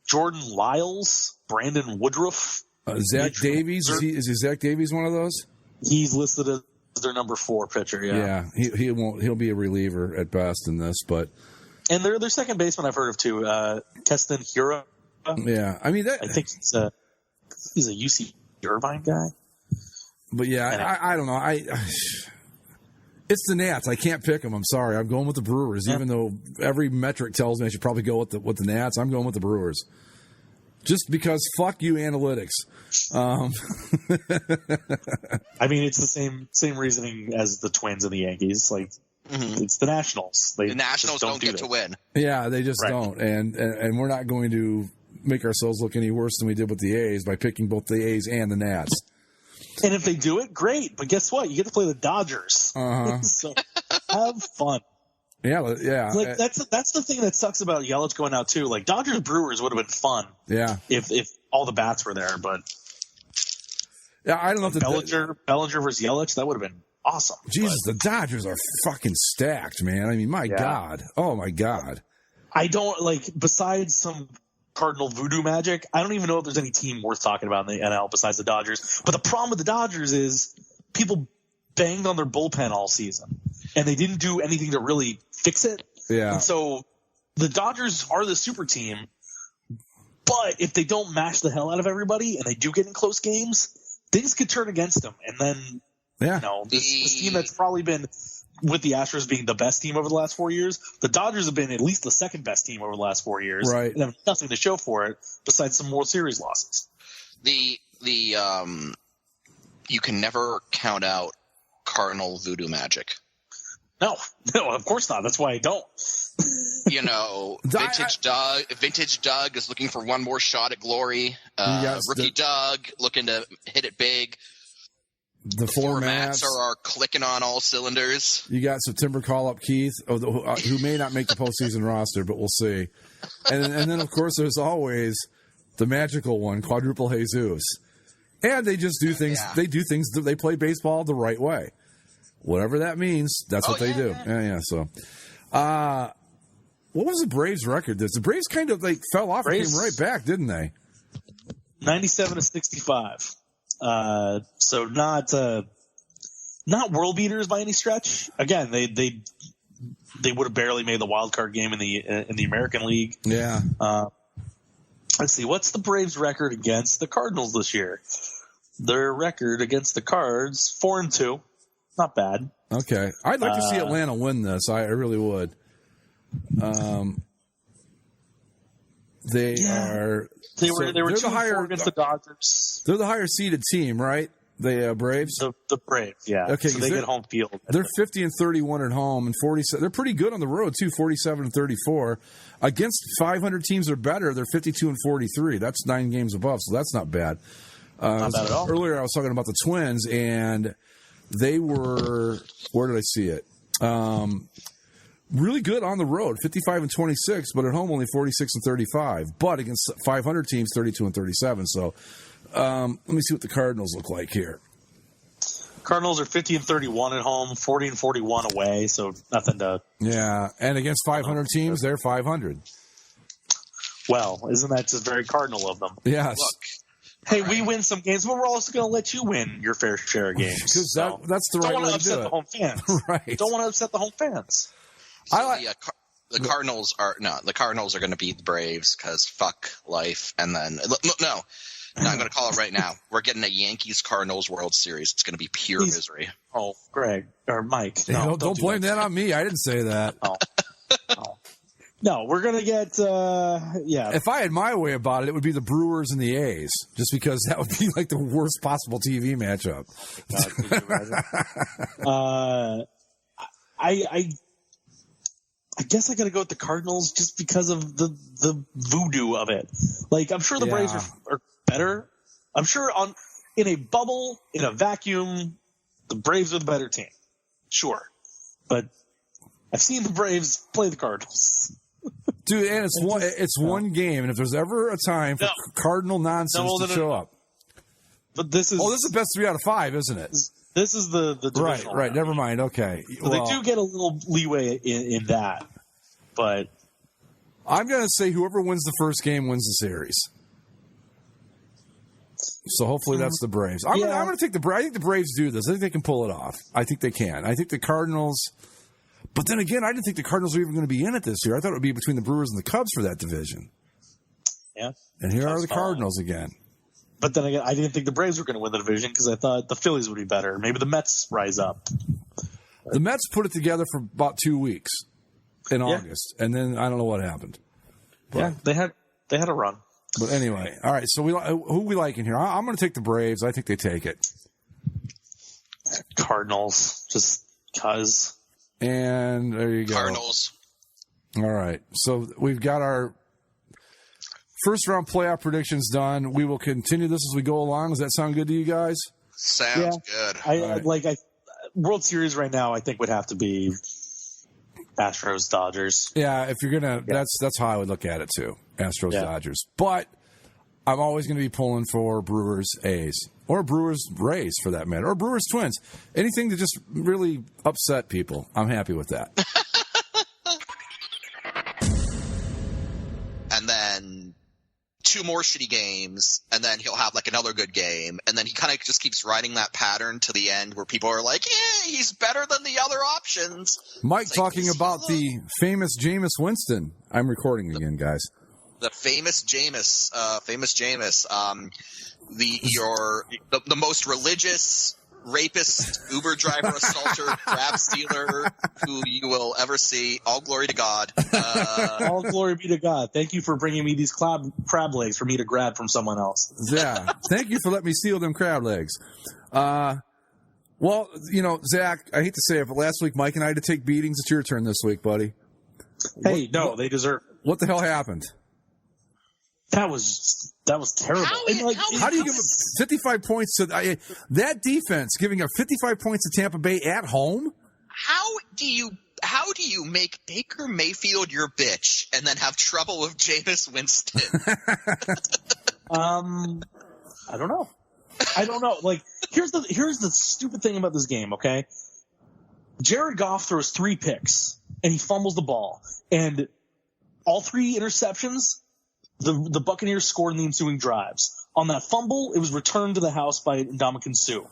Jordan Lyles, Brandon Woodruff. Zach Davies, is Zach Davies one of those? He's listed as their number 4 pitcher, yeah. Yeah, he'll be a reliever at best in this, but. And their second baseman I've heard of too, Keston Hiura. Yeah, I mean, I think he's a UC Irvine guy. But yeah, I don't know. It's the Nats. I can't pick them. I'm sorry. I'm going with the Brewers, even though every metric tells me I should probably go with the Nats. I'm going with the Brewers, just because fuck you analytics. I mean, it's the same reasoning as the Twins and the Yankees. Like, it's the Nationals. The Nationals don't get to win. Yeah, they just don't, and we're not going to make ourselves look any worse than we did with the A's by picking both the A's and the Nats. And if they do it, great. But guess what? You get to play the Dodgers. So have fun. Yeah. Like that's the thing that sucks about Yelich going out too. Like Dodgers Brewers would have been fun. Yeah. If all the bats were there, but yeah, I don't know if Bellinger versus Yelich, that would have been awesome. Jesus, the Dodgers are fucking stacked, man. I mean, my God. Oh my God. I don't besides some Cardinal voodoo magic, I don't even know if there's any team worth talking about in the NL besides the Dodgers. But the problem with the Dodgers is people banged on their bullpen all season, and they didn't do anything to really fix it. Yeah. And so the Dodgers are the super team, but if they don't mash the hell out of everybody and they do get in close games, things could turn against them. And then, this team that's probably been – with the Astros being the best team over the last 4 years, the Dodgers have been at least the second best team over the last 4 years. Right. And have nothing to show for it besides some World Series losses. You can never count out Cardinal voodoo magic. No, of course not. That's why I don't. Vintage Doug is looking for one more shot at glory. Rookie Doug looking to hit it big. The formats are clicking on all cylinders. You got September call-up Keith, who may not make the postseason roster, but we'll see. And then, of course, there's always the magical one, Quadruple Jesus. And they just do things. Yeah. They do things. They play baseball the right way. Whatever that means, that's what they do. Yeah. So, what was the Braves' record? The Braves kind of fell off and came right back, didn't they? 97-65. So not world beaters by any stretch. Again, they would have barely made the wild card game in the American League. Yeah. Let's see, what's the Braves' record against the Cardinals this year? Their record against the Cards 4-2, not bad. Okay, I'd like to see Atlanta win this. I really would. They were 2-4 against the Dodgers. They're the higher seeded team, right? The Braves. The Braves, yeah. Okay, so they get home field. They're 50-31 at home and 47. They're pretty good on the road too. 47-34 against 500 teams or better. They're 52-43. That's 9 games above, so that's not bad. Not bad at all. Earlier, I was talking about the Twins, and they were. Where did I see it? Really good on the road, 55-26, but at home only 46-35. But against 500 teams, 32-37. So let me see what the Cardinals look like here. Cardinals are 50-31 at home, 40-41 away. So nothing to. Yeah, and against 500 teams, they're 500. Well, isn't that just very Cardinal of them? Yes. Look, hey, we win some games, but we're also going to let you win your fair share of games. Because that's the right way to do it. Don't want to upset the home fans. Right. Don't want to upset the home fans. So the Cardinals are going to beat the Braves because fuck life, and then No, I'm going to call it right now. We're getting a Yankees-Cardinals World Series. It's going to be pure misery. Oh, Greg or Mike. Hey, No, don't blame that on me. I didn't say that. No, we're going to get, If I had my way about it, it would be the Brewers and the A's, just because that would be like the worst possible TV matchup. I guess I got to go with the Cardinals just because of the voodoo of it. Like, I'm sure the Braves are better. I'm sure in a bubble, in a vacuum, the Braves are the better team. Sure. But I've seen the Braves play the Cardinals. Dude, and it's one game, and if there's ever a time for Cardinal nonsense to show up. But this is the best 3 out of 5, isn't it? This is the divisional right. round. Never mind. Okay, So they do get a little leeway in that, but I'm going to say whoever wins the first game wins the series. So hopefully that's the Braves. I'm going to take the Braves. I think the Braves do this. I think they can pull it off. I think they can. I think the Cardinals. But then again, I didn't think the Cardinals were even going to be in it this year. I thought it would be between the Brewers and the Cubs for that division. Yeah. And here are the Cardinals again. But then again, I didn't think the Braves were going to win the division because I thought the Phillies would be better. Maybe the Mets rise up. The Mets put it together for about 2 weeks in August, and then I don't know what happened. But, they had a run. But anyway, all right. So who we like in here? I'm going to take the Braves. I think they take it. Cardinals, just cause. And there you go. Cardinals. All right. So we've got our first round playoff predictions done. We will continue this as we go along. Does that sound good to you guys? Sounds good. World Series right now, I think would have to be Astros, Dodgers. Yeah, if you're gonna, that's how I would look at it too. Astros, Dodgers. But I'm always going to be pulling for Brewers, A's, or Brewers, Rays for that matter, or Brewers, Twins. Anything to just really upset people. I'm happy with that. And then 2 more shitty games, and then he'll have like another good game, and then he kind of just keeps riding that pattern to the end where people are like, yeah, he's better than the other options. Mike talking about the famous Jameis Winston. I'm recording again, guys. The famous Jameis, the most religious rapist, Uber driver, assaulter, crab stealer who you will ever see. All glory to God. All glory be to God. Thank you for bringing me these crab legs for me to grab from someone else. Yeah. Thank you for letting me steal them crab legs. Well, Zach, I hate to say it, but last week Mike and I had to take beatings. It's your turn this week, buddy. Hey, they deserve it. What the hell happened? That was terrible. How do you give 55 points to that defense? Giving up 55 points to Tampa Bay at home? How do you make Baker Mayfield your bitch and then have trouble with Jameis Winston? I don't know. Like, here's the stupid thing about this game. Okay, Jared Goff throws 3 picks and he fumbles the ball, and all 3 interceptions. The Buccaneers scored in the ensuing drives. On that fumble, it was returned to the house by Ndamukong Suh.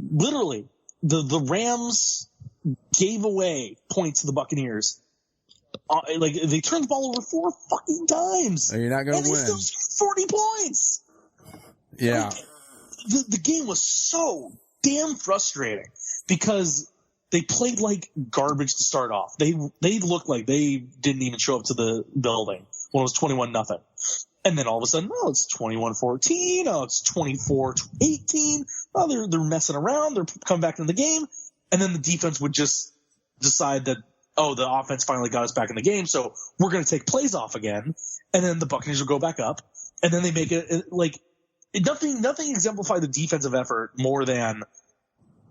Literally, the Rams gave away points to the Buccaneers. They turned the ball over 4 fucking times. And you're not going to win. And they still scored 40 points. Yeah. The game was so damn frustrating because they played like garbage to start off. They looked like they didn't even show up to the building when it was 21-0. And then all of a sudden, it's 21-14. Oh, it's 24-18. Oh, they're messing around. They're coming back into the game. And then the defense would just decide that, the offense finally got us back in the game, so we're going to take plays off again. And then the Buccaneers will go back up. And then they make it like nothing exemplified the defensive effort more than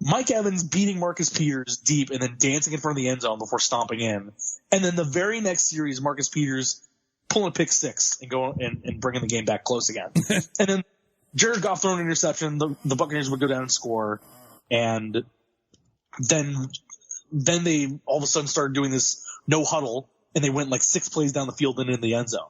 Mike Evans beating Marcus Peters deep and then dancing in front of the end zone before stomping in. And then the very next series, Marcus Peters pulling a pick 6 and going and bringing the game back close again. And then Jared Goff throwing an interception. The Buccaneers would go down and score. And then they all of a sudden started doing this no huddle, and they went like 6 plays down the field and in the end zone.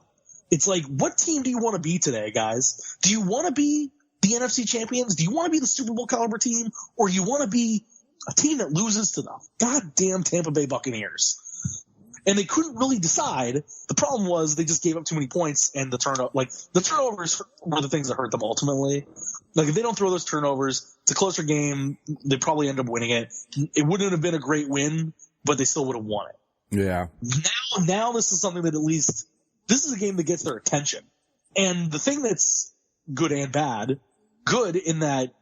It's like, what team do you want to be today, guys? Do you want to be the NFC champions? Do you want to be the Super Bowl caliber team? Or you want to be a team that loses to the goddamn Tampa Bay Buccaneers? And they couldn't really decide. The problem was they just gave up too many points, and the turnovers were the things that hurt them ultimately. Like, if they don't throw those turnovers, it's a closer game. They probably end up winning it. It wouldn't have been a great win, but they still would have won it. Yeah. Now this is something that at least this is a game that gets their attention. And the thing that's good and bad, good in that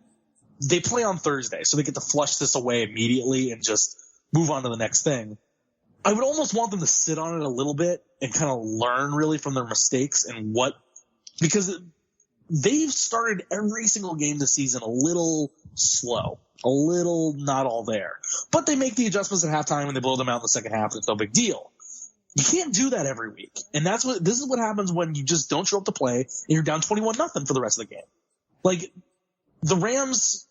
they play on Thursday, so they get to flush this away immediately and just move on to the next thing. I would almost want them to sit on it a little bit and kind of learn really from their mistakes and because they've started every single game this season a little slow, a little not all there. But they make the adjustments at halftime and they blow them out in the second half. It's no big deal. You can't do that every week. And this is what happens when you just don't show up to play and you're down 21-0 for the rest of the game. Like, the Rams,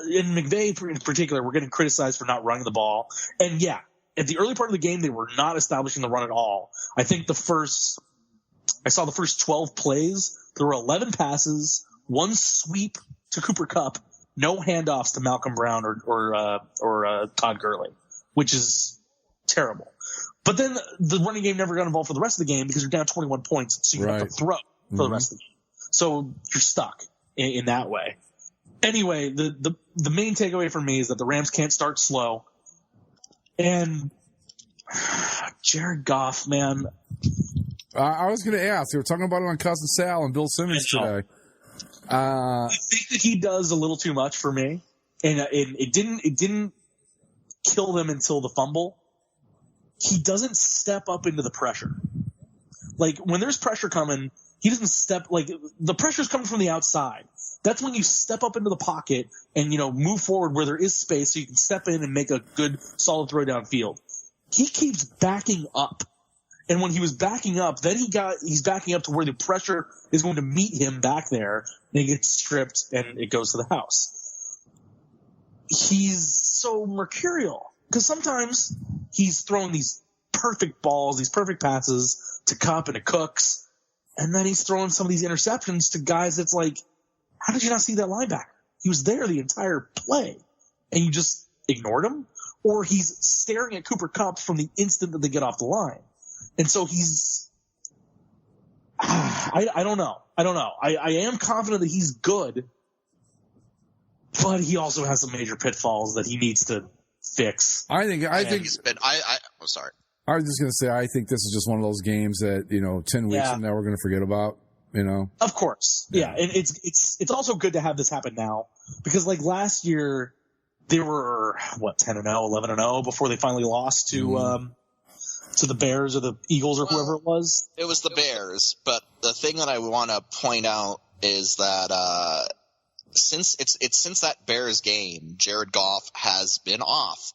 and McVay in particular, were getting criticized for not running the ball. And yeah, at the early part of the game, they were not establishing the run at all. I think I saw the first 12 plays. There were 11 passes, one sweep to Cooper Kupp, no handoffs to Malcolm Brown or Todd Gurley, which is terrible. But then the running game never got involved for the rest of the game because you're down 21 points, so you have to throw for the rest of the game. So you're stuck in that way. Anyway, the main takeaway for me is that the Rams can't start slow. And Jared Goff, man. I was going to ask. They were talking about it on Cousin Sal and Bill Simmons today. I think that he does a little too much for me, and it didn't kill them until the fumble. He doesn't step up into the pressure. Like, when there's pressure coming, he doesn't the pressure's coming from the outside. That's when you step up into the pocket and, move forward where there is space so you can step in and make a good, solid throw downfield. He keeps backing up. And when he was backing up, then he's backing up to where the pressure is going to meet him back there, and he gets stripped and it goes to the house. He's so mercurial because sometimes he's throwing these perfect balls, these perfect passes to Kupp and to Cooks, and then he's throwing some of these interceptions to guys that's like, how did you not see that linebacker? He was there the entire play, and you just ignored him? Or he's staring at Cooper Kupp from the instant that they get off the line. And so he's I don't know. I am confident that he's good, but he also has some major pitfalls that he needs to fix. I think he's been I'm sorry. I was just going to say, I think this is just one of those games that, 10 weeks from now we're going to forget about, Of course. Yeah. And it's also good to have this happen now because like last year they were 10-0, 11-0 before they finally lost to the Bears or the Eagles or whoever it was. It was the Bears, but the thing that I want to point out is that since that Bears game, Jared Goff has been off.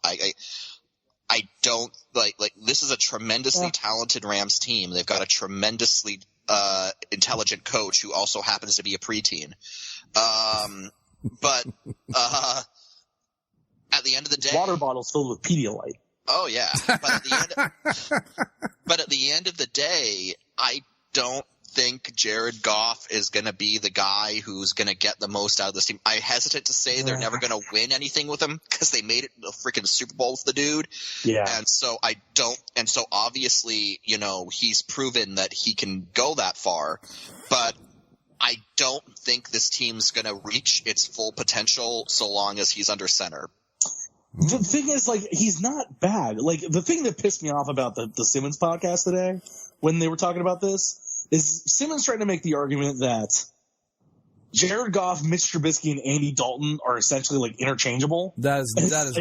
I don't like this is a tremendously talented Rams team. They've got a tremendously intelligent coach who also happens to be a preteen. But at the end of the day, water bottles filled with Pedialyte. Oh yeah, but at the end of the day, I don't think Jared Goff is going to be the guy who's going to get the most out of this team. I hesitate to say they're never going to win anything with him because they made it the freaking Super Bowl with the dude. Yeah. And so obviously, he's proven that he can go that far, but I don't think this team's going to reach its full potential so long as he's under center. The thing is, he's not bad. The thing that pissed me off about the Simmons podcast today when they were talking about this is Simmons trying to make the argument that Jared Goff, Mitch Trubisky, and Andy Dalton are essentially interchangeable. That is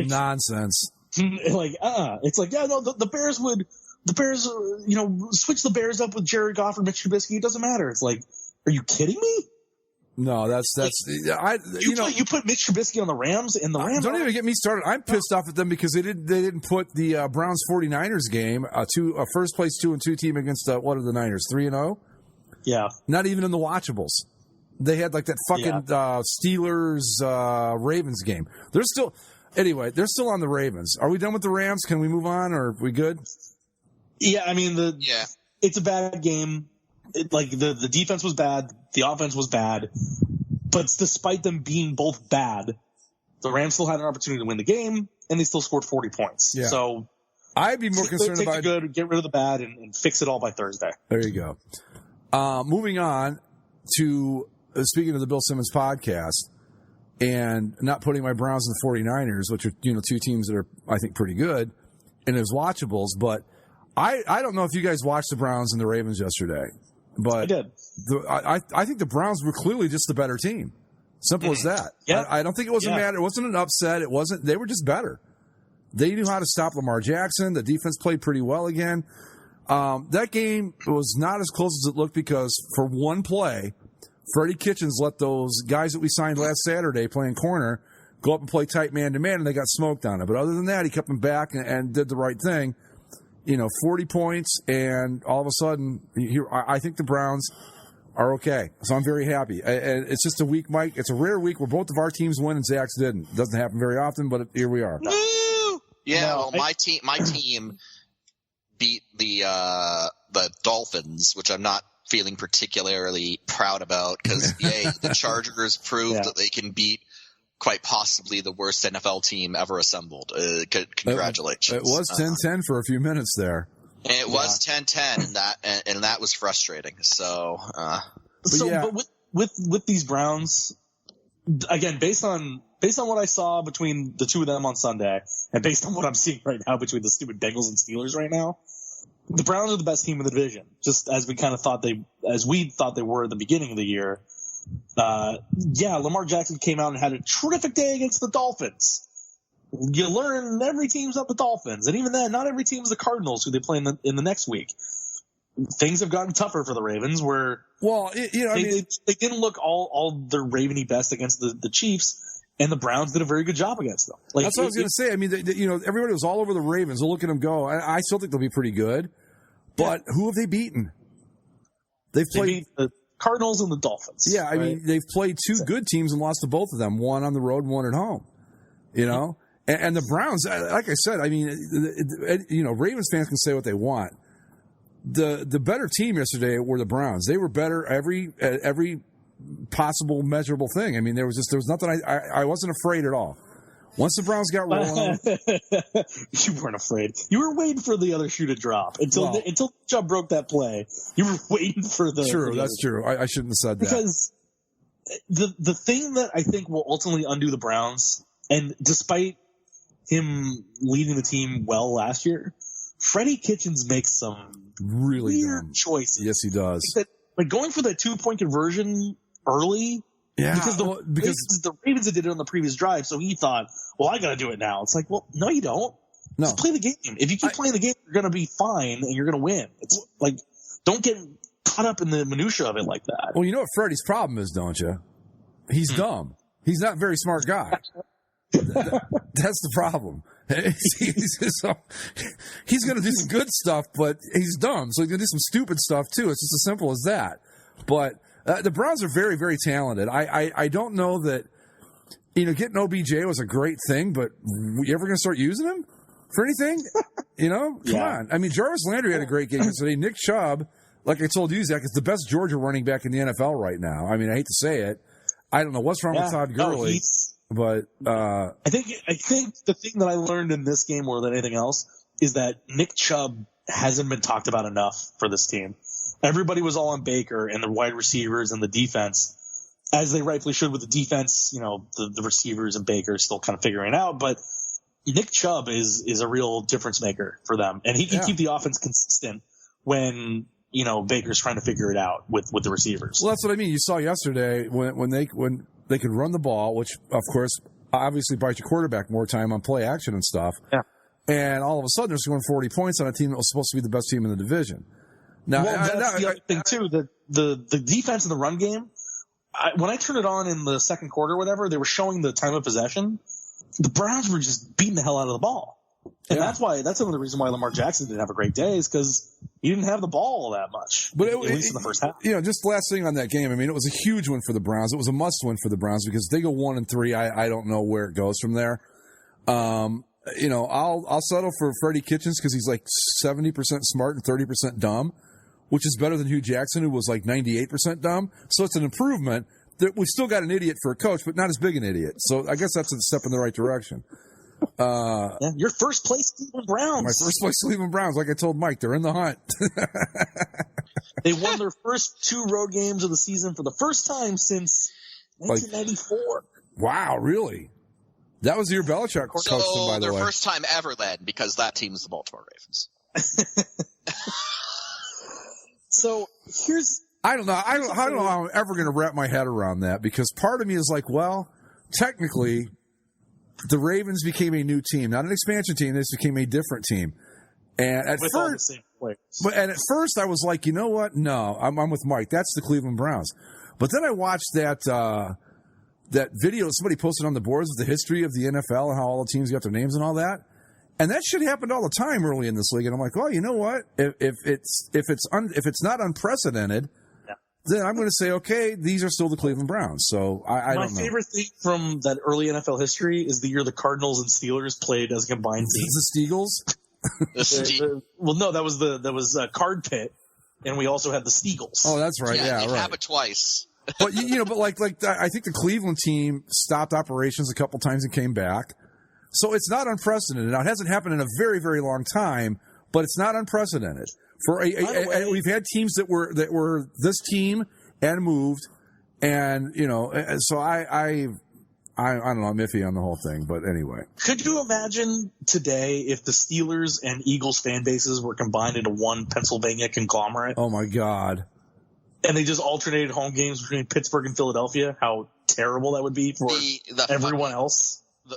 nonsense. It's the Bears switch the Bears up with Jared Goff or Mitch Trubisky. It doesn't matter. It's like, are you kidding me? No, you put Mitch Trubisky on the Rams, and the Rams don't even get me started. I'm pissed off at them because they didn't put the Browns 49ers game a first place 2-2 team against what are the Niners 3-0? Yeah, not even in the watchables. They had that fucking Steelers Ravens game. They're still on the Ravens. Are we done with the Rams? Can we move on, or are we good? Yeah, I mean it's a bad game. The defense was bad, the offense was bad, but despite them being both bad, the Rams still had an opportunity to win the game, and they still scored 40 points. Yeah. So I'd be more concerned take about the good, get rid of the bad, and fix it all by Thursday. There you go. Moving on to speaking of the Bill Simmons podcast, and not putting my Browns and the 49ers, which are two teams that are I think pretty good, and as watchables. But I don't know if you guys watched the Browns and the Ravens yesterday, but I did. I think the Browns were clearly just the better team. Simple as that. Yeah. I don't think it was a matter. It wasn't an upset. It wasn't. They were just better. They knew how to stop Lamar Jackson. The defense played pretty well again. That game was not as close as it looked because for one play, Freddie Kitchens let those guys that we signed last Saturday playing corner go up and play tight man-to-man, and they got smoked on it. But other than that, he kept them back and did the right thing. 40 points, and all of a sudden, I think the Browns are okay. So I'm very happy. And it's just a week, Mike. It's a rare week where both of our teams win and Zach's didn't. It doesn't happen very often, but here we are. Yeah, well, my team beat the Dolphins, which I'm not feeling particularly proud about because, the Chargers proved that they can beat quite possibly the worst NFL team ever assembled. Congratulations. It was 10-10 for a few minutes there. It was 10-10, and that was frustrating. So, but with these Browns, again, based on what I saw between the two of them on Sunday, and based on what I'm seeing right now between the stupid Bengals and Steelers right now, the Browns are the best team in the division, just as we thought they were at the beginning of the year. Lamar Jackson came out and had a terrific day against the Dolphins. You learn every team's not the Dolphins, and even then, not every team's the Cardinals, who they play in the next week. Things have gotten tougher for the Ravens, where they didn't look all their Raveny best against the Chiefs. And the Browns did a very good job against them. That's what I was going to say. I mean, everybody was all over the Ravens. They'll look at them go. I still think they'll be pretty good. But who have they beaten? They beat the Cardinals and the Dolphins. Yeah, I mean, they've played two good teams and lost to both of them. One on the road, one at home. And the Browns, like I said, I mean, Ravens fans can say what they want. The better team yesterday were the Browns. They were better every possible measurable thing. I mean, there was nothing. I wasn't afraid at all. Once the Browns got rolling, you weren't afraid. You were waiting for the other shoe to drop until Chubb broke that play. You were waiting for the. True, that's true. I shouldn't have said that because the thing that I think will ultimately undo the Browns, and despite him leading the team well last year, Freddie Kitchens makes some really weird choices. Yes, he does. Like going for that 2-point conversion early. Yeah, because the Ravens did it on the previous drive, so he thought, well, I got to do it now. It's like, well, no, you don't. No. Just play the game. If you keep playing the game, you're going to be fine and you're going to win. It's like, don't get caught up in the minutia of it like that. Well, you know what Freddie's problem is, don't you? He's dumb. He's not a very smart guy. That's the problem. He's going to do some good stuff, but he's dumb, so he's going to do some stupid stuff too. It's just as simple as that. But the Browns are very, very talented. I don't know that, getting OBJ was a great thing, but you ever going to start using him for anything? Come on. I mean, Jarvis Landry had a great game yesterday. Nick Chubb, like I told you, Zach, is the best Georgia running back in the NFL right now. I mean, I hate to say it. I don't know what's wrong with Todd Gurley, but I think the thing that I learned in this game more than anything else is that Nick Chubb hasn't been talked about enough for this team. Everybody was all on Baker and the wide receivers and the defense, as they rightfully should with the defense. The receivers and Baker still kind of figuring it out, but Nick Chubb is a real difference maker for them, and he can keep the offense consistent when Baker's trying to figure it out with the receivers. Well, that's what I mean. You saw yesterday when they could run the ball, which of course obviously buys your quarterback more time on play action and stuff. Yeah. And all of a sudden they're scoring 40 points on a team that was supposed to be the best team in the division. Now, that's the other thing too. The defense in the run game. When I turned it on in the second quarter, or whatever, they were showing the time of possession. The Browns were just beating the hell out of the ball, and that's another reason why Lamar Jackson didn't have a great day, is because he didn't have the ball that much. But at least in the first half. Just last thing on that game. I mean, it was a huge win for the Browns. It was a must win for the Browns because they go 1-3. I don't know where it goes from there. I'll settle for Freddie Kitchens because he's like 70% smart and 30% dumb, which is better than Hugh Jackson, who was like 98% dumb. So it's an improvement. We've still got an idiot for a coach, but not as big an idiot. So I guess that's a step in the right direction. Your first place Cleveland Browns. My first place Cleveland Browns. Like I told Mike, they're in the hunt. They won their first 2 road games of the season for the first time since 1994. Wow, really? That was the year Belichick coached them, by the way. Their first time ever then, because that team's the Baltimore Ravens. So here's... I don't know how I'm ever going to wrap my head around that, because part of me is like, well, technically, the Ravens became a new team, not an expansion team. This became a different team. And at first, I was like, you know what? No, I'm with Mike. That's the Cleveland Browns. But then I watched that video somebody posted on the boards with the history of the NFL and how all the teams got their names and all that. And that shit happened all the time early in this league. And I'm like, well, you know what? If it's not unprecedented, then I'm going to say, okay, these are still the Cleveland Browns. So I don't know. My favorite thing from that early NFL history is the year the Cardinals and Steelers played as a combined team. The Steagles? Well, no, that was Card Pit, and we also had the Steagles. Oh, that's right. Yeah, they right. have it twice. But but like I think the Cleveland team stopped operations a couple times and came back. So it's not unprecedented. Now, it hasn't happened in a very, very long time, but it's not unprecedented. We've had teams that were this team and moved, and so I don't know, I'm iffy on the whole thing, but anyway. Could you imagine today if the Steelers and Eagles fan bases were combined into one Pennsylvania conglomerate? Oh my God! And they just alternated home games between Pittsburgh and Philadelphia? How terrible that would be for everyone else. The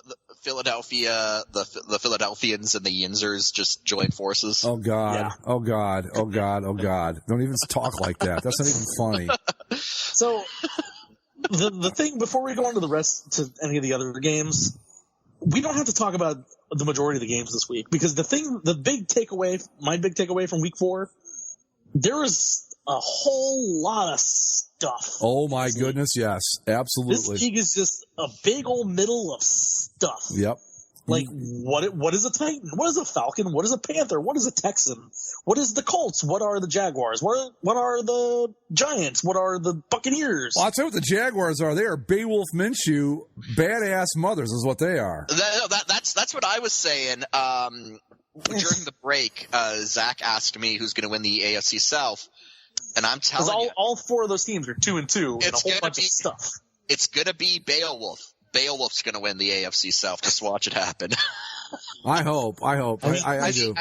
Philadelphians and the Yinzers just join forces. Oh God! Yeah. Oh God! Oh God! Oh God! Don't even talk like that. That's not even funny. So the thing before we go on to any of the other games, we don't have to talk about the majority of the games this week, because my big takeaway from week 4, there was a whole lot of stuff. Oh my goodness, yes, absolutely. This league is just a big old middle of stuff. Yep. Like, what is a Titan? What is a Falcon? What is a Panther? What is a Texan? What is the Colts? What are the Jaguars? What are the Giants? What are the Buccaneers? Well, I'll tell you what the Jaguars are. They are Beowulf Minshew, badass mothers is what they are. That's what I was saying. During the break, Zach asked me who's going to win the AFC South, and I'm telling you, all 4 of those teams are 2-2 and a whole bunch of stuff. It's going to be Beowulf. Beowulf's going to win the AFC South. Just watch it happen. I hope. I do.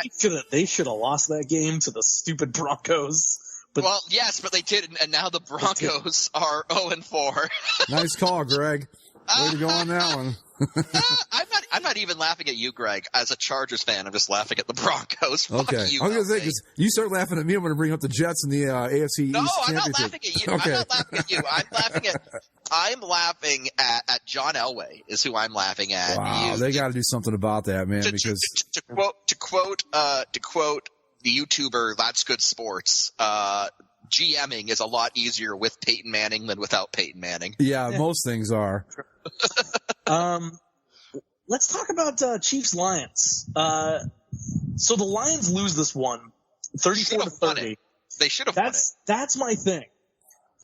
They should have lost that game to the stupid Broncos. Well, yes, but they didn't, and now the Broncos are 0-4. Nice call, Greg. Way to go on that one. I'm not even laughing at you, Greg. As a Chargers fan, I'm just laughing at the Broncos. Okay. Fuck you, I was going to say, because you start laughing at me, I'm going to bring up the Jets and the AFC East Championship. No, I'm not laughing at you. Okay. I'm not laughing at you. I'm laughing at John Elway is who I'm laughing at. Wow, they got to do something about that, man. Because to quote the YouTuber That's Good Sports, GMing is a lot easier with Peyton Manning than without Peyton Manning. Yeah, most things are. Let's talk about Chiefs-Lions. So the Lions lose this one, 34-30. They should have won it. That's my thing.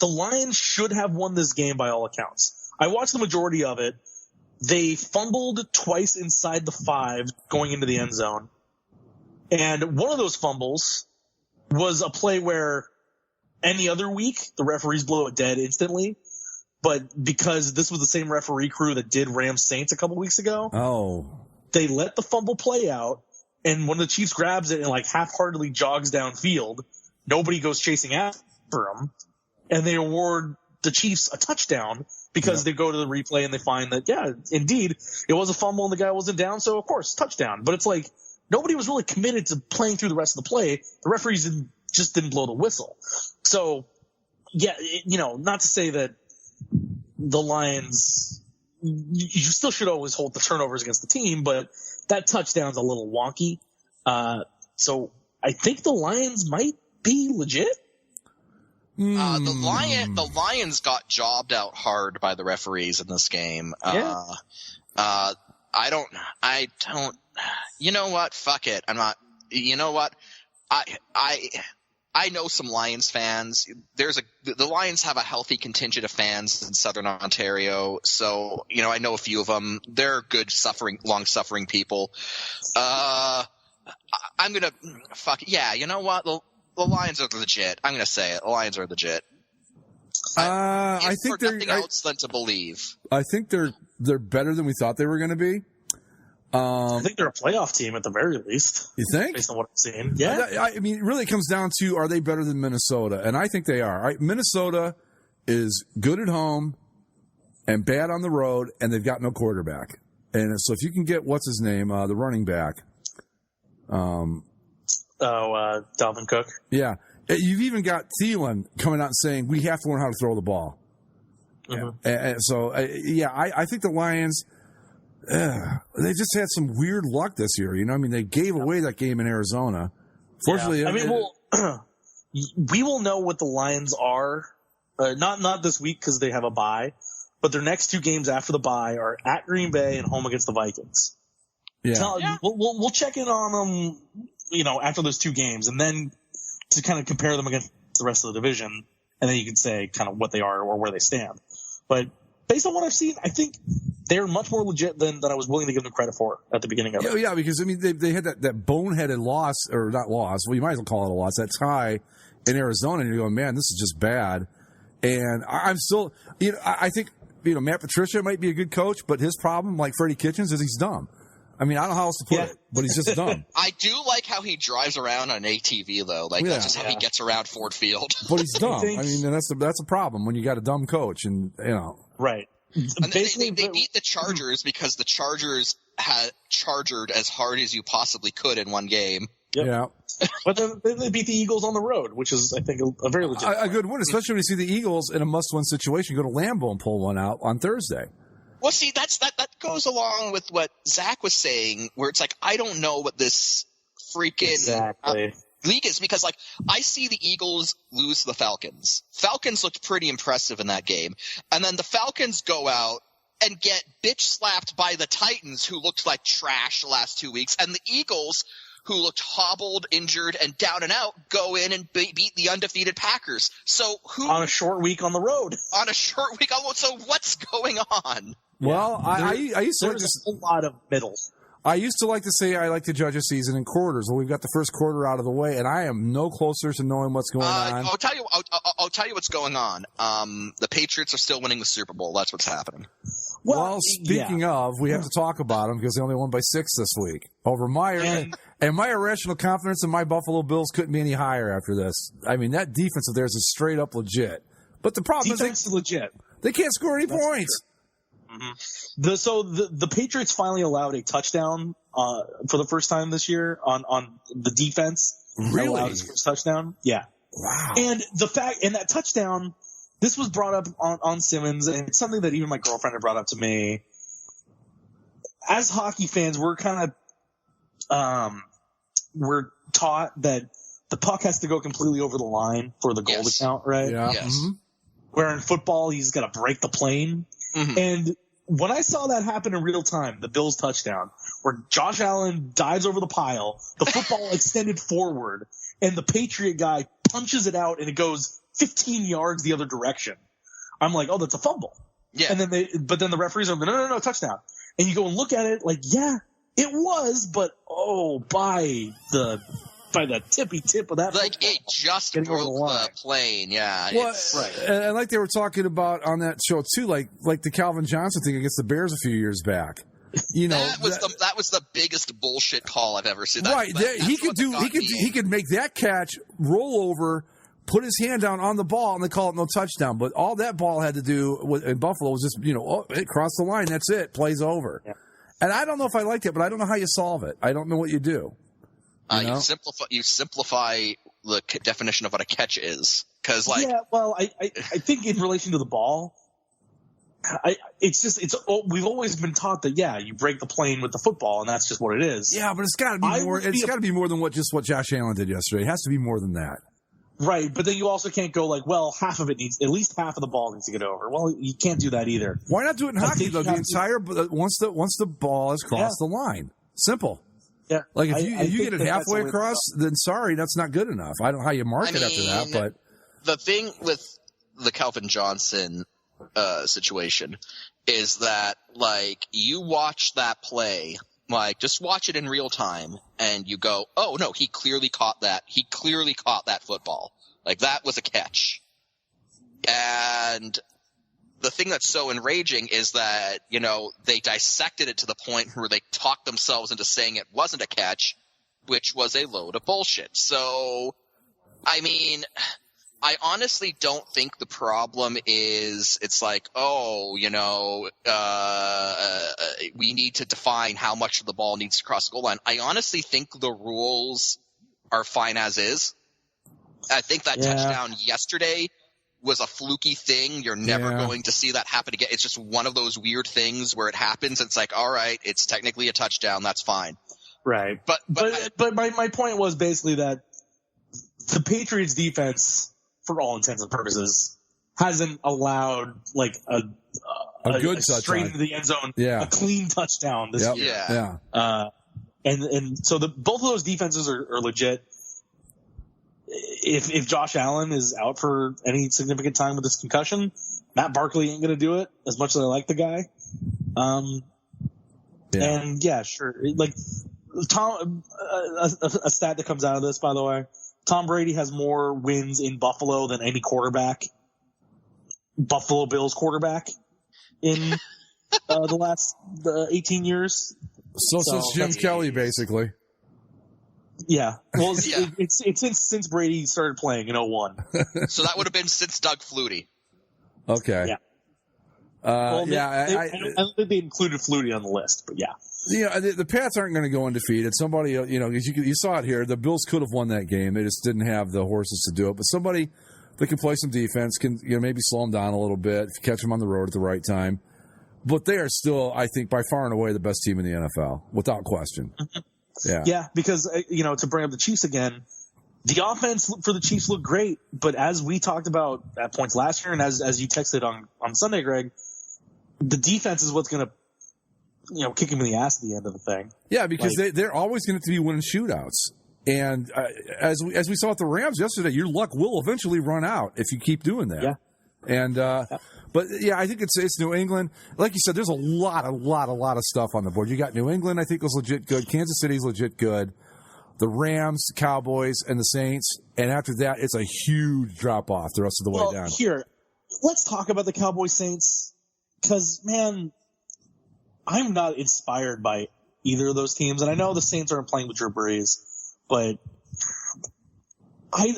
The Lions should have won this game by all accounts. I watched the majority of it. They fumbled twice inside the 5 going into the end zone. And one of those fumbles was a play where any other week the referees blow it dead instantly. But because this was the same referee crew that did Rams Saints a couple weeks ago, they let the fumble play out. And when the Chiefs grabs it and like half-heartedly jogs downfield, nobody goes chasing after him. And they award the Chiefs a touchdown because they go to the replay and they find that, yeah, indeed, it was a fumble and the guy wasn't down. So, of course, touchdown. But it's like nobody was really committed to playing through the rest of the play. The referees just didn't blow the whistle. So, yeah, not to say that the Lions, you still should always hold the turnovers against the team, but that touchdown's a little wonky. So I think the Lions might be legit. The Lions got jobbed out hard by the referees in this game. I don't, you know what? Fuck it. I'm not, you know what? I know some Lions fans. The Lions have a healthy contingent of fans in Southern Ontario, so I know a few of them. They're good, long-suffering people. I'm gonna you know what? The Lions are legit. I'm gonna say it. The Lions are legit. I think they're nothing else than to believe. I think they're better than we thought they were going to be. I think they're a playoff team at the very least. You think? Based on what I've seen. Yeah. I mean, really, it comes down to, are they better than Minnesota? And I think they are. Right? Minnesota is good at home and bad on the road, and they've got no quarterback. And so if you can get, what's his name, the running back. Dalvin Cook. Yeah. You've even got Thielen coming out and saying, we have to learn how to throw the ball. Mm-hmm. And so, I think the Lions... they just had some weird luck this year. I mean, they gave away that game in Arizona. Fortunately, we will know what the Lions are. Not this week because they have a bye, but their next 2 games after the bye are at Green Bay and home against the Vikings. Yeah, we'll check in on them, after those 2 games, and then to kind of compare them against the rest of the division, and then you can say kind of what they are or where they stand. But based on what I've seen, I think they're much more legit than I was willing to give them credit for at the beginning of it. Yeah, because, I mean, they had that boneheaded loss, or not loss, well, you might as well call it a loss, that tie in Arizona, and you're going, man, this is just bad. And I'm still, I think, Matt Patricia might be a good coach, but his problem, like Freddie Kitchens, is he's dumb. I mean, I don't know how else to put it, but he's just dumb. I do like how he drives around on an ATV, though. That's just how he gets around Ford Field. But he's dumb. I mean, that's a problem when you got a dumb coach, and Right. And they beat the Chargers because the Chargers had chargered as hard as you possibly could in one game. Yep. Yeah. But then they beat the Eagles on the road, which is, I think, a very legit a good win, especially when you see the Eagles in a must-win situation go to Lambeau and pull one out on Thursday. Well, see, that goes along with what Zach was saying, where it's like, I don't know what this freaking league is, because I see the Eagles lose to the Falcons. Falcons looked pretty impressive in that game, and then the Falcons go out and get bitch slapped by the Titans, who looked like trash the last 2 weeks, and the Eagles, who looked hobbled, injured, and down and out, go in and beat the undefeated Packers. So on a short week on the road. On a short week on the road. So what's going on? Well, I used to there's a lot of middle. I used to like to say I like to judge a season in quarters. Well, we've got the first quarter out of the way, and I am no closer to knowing what's going on. I'll tell you what's going on. The Patriots are still winning the Super Bowl. That's what's happening. Well, speaking of, we have to talk about them because they only won by 6 this week over Meyer. And my irrational confidence in my Buffalo Bills couldn't be any higher after this. I mean, that defense of theirs is straight up legit. But the problem is legit. They can't score any points. Mm-hmm. So the Patriots finally allowed a touchdown for the first time this year on the defense. Really? Allowed his first touchdown. Yeah. Wow. And that touchdown, this was brought up on Simmons, and it's something that even my girlfriend had brought up to me. As hockey fans, we're kind of we're taught that the puck has to go completely over the line for the goal to count, right? Yeah. Yes. Mm-hmm. Where in football, he's got to break the plane. Mm-hmm. And when I saw that happen in real time, the Bills touchdown, where Josh Allen dives over the pile, the football extended forward, and the Patriot guy punches it out, and it goes 15 yards the other direction. I'm like, oh, that's a fumble. Yeah. And then the referees are like, no, touchdown. And you go and look at it, like, yeah, it was, but by the tippy tip of that, it just broke the plane. Yeah. Well, right. And like they were talking about on that show too, like the Calvin Johnson thing against the Bears a few years back. That was the biggest bullshit call I've ever seen. Right. He could make that catch, roll over, put his hand down on the ball, and they call it no touchdown. But all that ball had to do in Buffalo was just, it crossed the line. That's it. Play's over. Yeah. And I don't know if I liked it, but I don't know how you solve it. I don't know what you do. You simplify the definition of what a catch is. Cause I think in relation to the ball, we've always been taught that, you break the plane with the football, and that's just what it is. Yeah, but it's got to be more. It's got to be more than what Josh Allen did yesterday. It has to be more than that. Right, but then you also can't go half of it at least half of the ball needs to get over. Well, you can't do that either. Why not do it in hockey though? The entire once the ball has crossed the line, simple. Yeah. Like if you get it that's halfway the way across, then sorry, that's not good enough. I don't know how you mark it after that, but the thing with the Calvin Johnson situation is that, like, you watch that play, like, just watch it in real time, and you go, oh, no, he clearly caught that. He clearly caught that football. Like, that was a catch. And the thing that's so enraging is that, you know, they dissected it to the point where they talked themselves into saying it wasn't a catch, which was a load of bullshit. So, I mean, I honestly don't think the problem is it's like, oh, you know, we need to define how much of the ball needs to cross the goal line. I honestly think the rules are fine as is. I think that touchdown yesterday was a fluky thing. You're never going to see that happen again. It's just one of those weird things where it happens. It's like, all right, it's technically a touchdown. That's fine. Right. But my point was basically that the Patriots defense, for all intents and purposes, hasn't allowed like a good straight into the end zone, a clean touchdown this year. Yeah. And so both of those defenses are legit. If Josh Allen is out for any significant time with this concussion, Matt Barkley ain't going to do it, as much as I like the guy. And yeah, sure. Like Tom, a stat that comes out of this, by the way, Tom Brady has more wins in Buffalo than any quarterback, Buffalo Bills quarterback, in the last 18 years. So since Jim Kelly, basically. Yeah. Well, it's since Brady started playing in 01. So that would have been since Doug Flutie. Okay. Yeah. I don't think they included Flutie on the list, but yeah. Yeah, the Pats aren't going to go undefeated. Somebody, you know, you saw it here. The Bills could have won that game. They just didn't have the horses to do it. But somebody that can play some defense can, you know, maybe slow them down a little bit if you catch them on the road at the right time. But they are still, I think, by far and away the best team in the NFL, without question. Yeah, because, you know, to bring up the Chiefs again, the offense for the Chiefs looked great, but as we talked about at points last year and as you texted on Sunday, Greg, the defense is what's going to, you know, kick him in the ass at the end of the thing. Yeah, because they're always going to be winning shootouts. And as we saw at the Rams yesterday, your luck will eventually run out if you keep doing that. Yeah. And but yeah, I think it's New England. Like you said, there's a lot of stuff on the board. You got New England, I think was legit good. Kansas City's legit good. The Rams, the Cowboys, and the Saints. And after that, it's a huge drop off the rest of the way down. Here, let's talk about the Cowboys Saints, because man, I'm not inspired by either of those teams. And I know the Saints aren't playing with Drew Brees, but I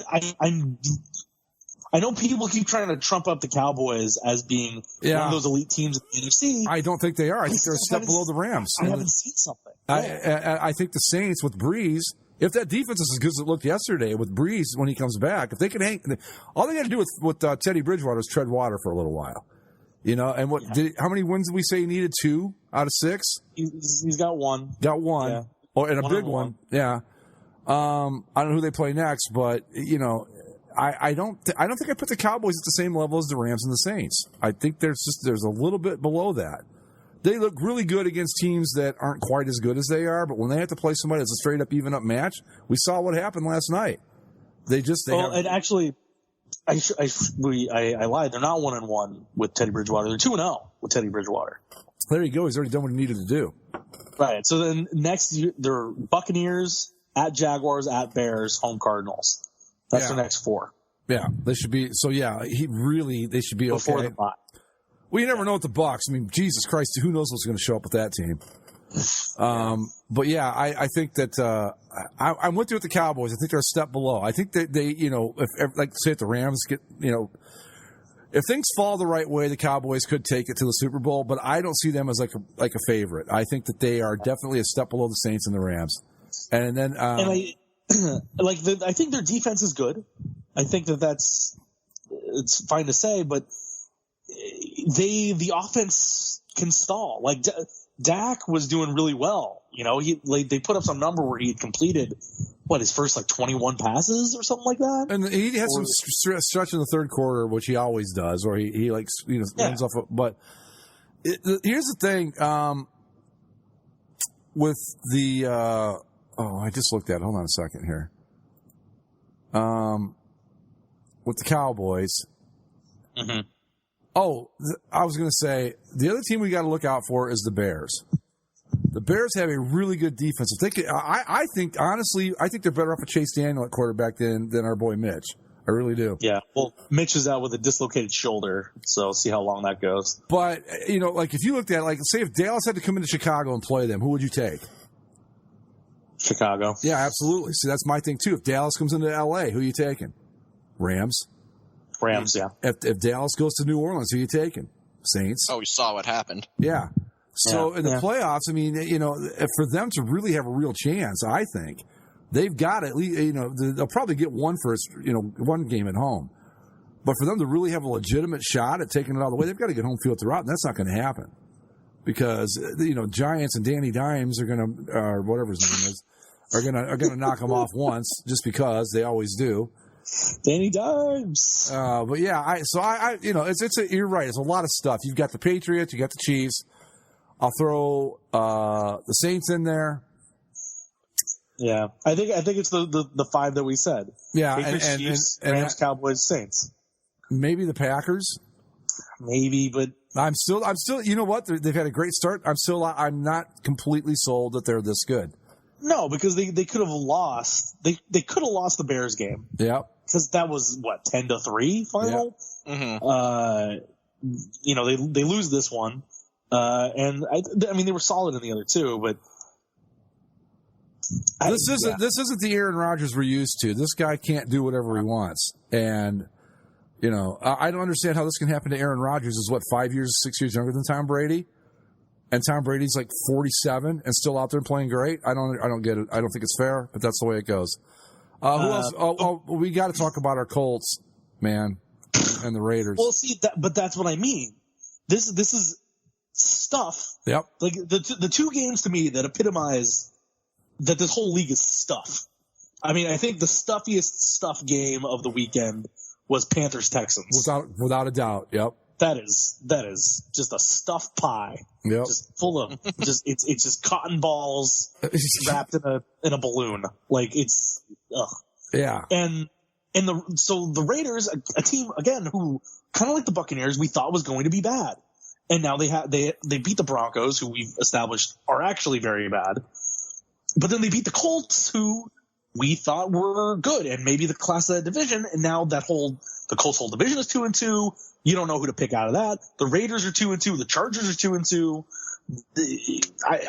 know people keep trying to trump up the Cowboys as being one of those elite teams in the NFC. I don't think they are. I think they're a step below the Rams. I haven't seen something. I think the Saints with Breeze, if that defense is as good as it looked yesterday with Breeze when he comes back, if they can hang, all they got to do with Teddy Bridgewater is tread water for a little while. You know, and how many wins did we say he needed? 2 out of 6? He's got 1. Got 1. Yeah. Oh, and a big one. Yeah. I don't know who they play next, but you know, I don't think I put the Cowboys at the same level as the Rams and the Saints. I think there's a little bit below that. They look really good against teams that aren't quite as good as they are, but when they have to play somebody that's a straight up even up match, we saw what happened last night. And actually, I lied. They're not 1-1 with Teddy Bridgewater. They're 2-0 with Teddy Bridgewater. There you go. He's already done what he needed to do. Right. So then next, they're Buccaneers, at Jaguars, at Bears, home Cardinals. That's the next 4. Yeah, they should be. So yeah, they should be before okay. The bye. Well, you never know with the Bucs. I mean, Jesus Christ, who knows what's going to show up with that team? But yeah, I think that I'm with you with the Cowboys. I think they're a step below. I think that they, you know, if like say if the Rams get, you know, if things fall the right way, the Cowboys could take it to the Super Bowl. But I don't see them as like a favorite. I think that they are definitely a step below the Saints and the Rams. And then I think their defense is good. I think it's fine to say, but the offense can stall. Like Dak was doing really well. You know, they put up some number where he had completed his first 21 passes or something like that. And he had some stretch in the third quarter, which he always does, or he runs off. But here's the thing with the I just looked at it. Hold on a second here. With the Cowboys. Mm-hmm. Oh, I was going to say, the other team we got to look out for is the Bears. The Bears have a really good defense. If they could, I think, honestly, I think they're better off with Chase Daniel at quarterback than our boy Mitch. I really do. Yeah. Well, Mitch is out with a dislocated shoulder, so see how long that goes. But, like if you looked at it, like say if Dallas had to come into Chicago and play them, who would you take? Chicago. Yeah, absolutely. See, that's my thing too. If Dallas comes into L.A., who are you taking? Rams. Rams, yeah. If Dallas goes to New Orleans, who are you taking? Saints. Oh, we saw what happened. Yeah. So in the playoffs, I mean, for them to really have a real chance, I think they've got at least, they'll probably get one game at home. But for them to really have a legitimate shot at taking it all the way, they've got to get home field throughout, and that's not going to happen because Giants and Danny Dimes are going to, or whatever his name is, are going to knock them off once just because they always do. Danny Dimes. But yeah, you're right. It's a lot of stuff. You've got the Patriots, you got the Chiefs. I'll throw the Saints in there. Yeah, I think it's the five that we said. Yeah, Patriots, Chiefs, Rams, Cowboys, Saints. Maybe the Packers. Maybe, but I'm still. You know what? They've had a great start. I'm not completely sold that they're this good. No, because they could have lost. They could have lost the Bears game. Yeah, because that was 10-3 final. Yeah. Mm-hmm. They lose this one. And I mean, they were solid in the other two, but this isn't the Aaron Rodgers we're used to. This guy can't do whatever he wants, and I don't understand how this can happen to Aaron Rodgers. Is 6 years younger than Tom Brady, and Tom Brady's like 47 and still out there playing great. I don't get it. I don't think it's fair, but that's the way it goes. Who else? We got to talk about our Colts, man, and the Raiders. Well, see, but that's what I mean. This is stuff. Yep. Like the two games to me that epitomize that this whole league is stuff. I mean, I think the stuffiest stuff game of the weekend was Panthers Texans. Without a doubt. Yep. That is just a stuffed pie. Yep. Just full of it's just cotton balls wrapped in a balloon. Like it's ugh. Yeah. And the Raiders, a team again who kind of like the Buccaneers, we thought was going to be bad. And now they beat the Broncos, who we've established are actually very bad. But then they beat the Colts, who we thought were good and maybe the class of that division. And now the Colts whole division is 2-2. You don't know who to pick out of that. The Raiders are 2-2. The Chargers are 2-2.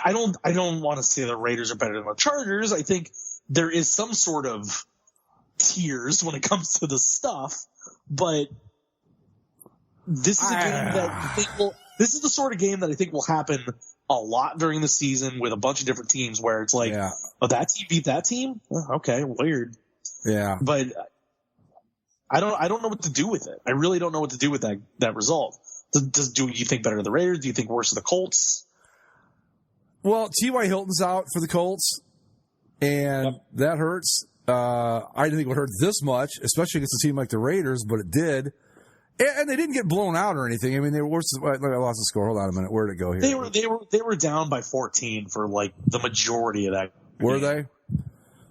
I don't want to say the Raiders are better than the Chargers. I think there is some sort of tiers when it comes to the stuff, but this is a game that I think this is the sort of game that I think will happen a lot during the season with a bunch of different teams where it's like, oh, that team beat that team? Oh, okay, weird. Yeah. But I don't know what to do with it. I really don't know what to do with that result. Do you think better of the Raiders? Do you think worse of the Colts? Well, T.Y. Hilton's out for the Colts, and that hurts. I didn't think it would hurt this much, especially against a team like the Raiders, but it did. And they didn't get blown out or anything. I mean, they were worse. I lost the score. Hold on a minute. Where did it go here? They were down by 14 for like the majority of that. Were they?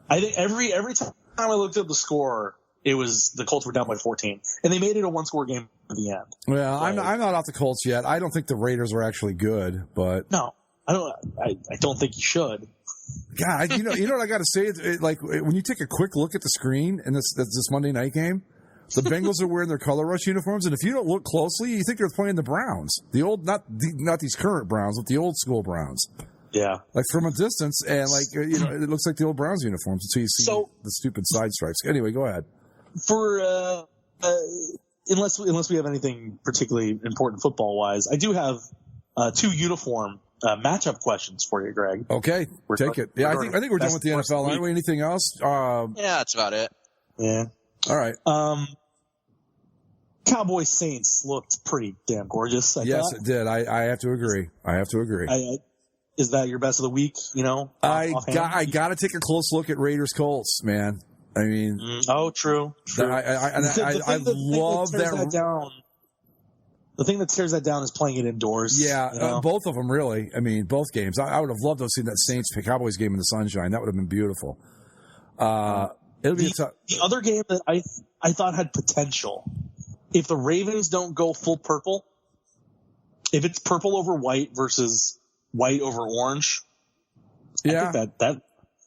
I think every time I looked at the score, it was the Colts were down by 14, and they made it a one-score game at the end. Well, I'm not off the Colts yet. I don't think the Raiders were actually good, but no, I don't think you should. God, you know what I got to say? Like when you take a quick look at the screen in this Monday night game. The Bengals are wearing their color rush uniforms, and if you don't look closely, you think they're playing the Browns. The old, not these current Browns, but the old school Browns. Yeah. Like from a distance, and it looks like the old Browns uniforms until you see the stupid side stripes. Anyway, go ahead. For unless we have anything particularly important football wise, I do have two uniform matchup questions for you, Greg. Okay, take it. Yeah, I think we're done with the NFL. Aren't we? Anything else? Yeah, that's about it. Yeah. All right. Cowboys Saints looked pretty damn gorgeous. I thought. It did. I have to agree. Is that your best of the week? I got to take a close look at Raiders Colts, man. I mean, true. I love that. The thing that tears that down is playing it indoors. Yeah, both of them really. I mean, both games. I would have loved to have seen that Saints-Cowboys game in the sunshine. That would have been beautiful. It'll be the other game that I thought had potential. If the Ravens don't go full purple, if it's purple over white versus white over orange, I think that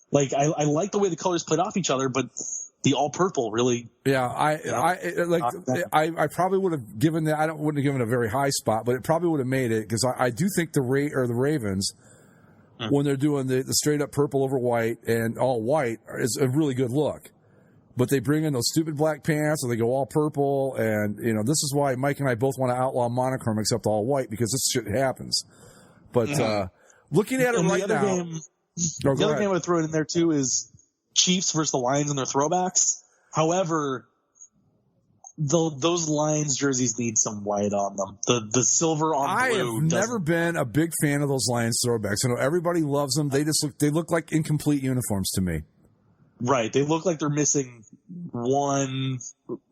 like I like the way the colors played off each other, but the all purple really. Yeah, I probably would have given that. Wouldn't have given it a very high spot, but it probably would have made it because I do think the Ravens, when they're doing the straight up purple over white and all white, is a really good look. But they bring in those stupid black pants, or they go all purple, and this is why Mike and I both want to outlaw monochrome except all white, because this shit happens. But looking at it right now, the other game I would throw in there too is Chiefs versus the Lions and their throwbacks. However, those Lions jerseys need some white on them. The silver on blue. I have never been a big fan of those Lions throwbacks. I know everybody loves them. They look like incomplete uniforms to me. Right, they look like they're missing one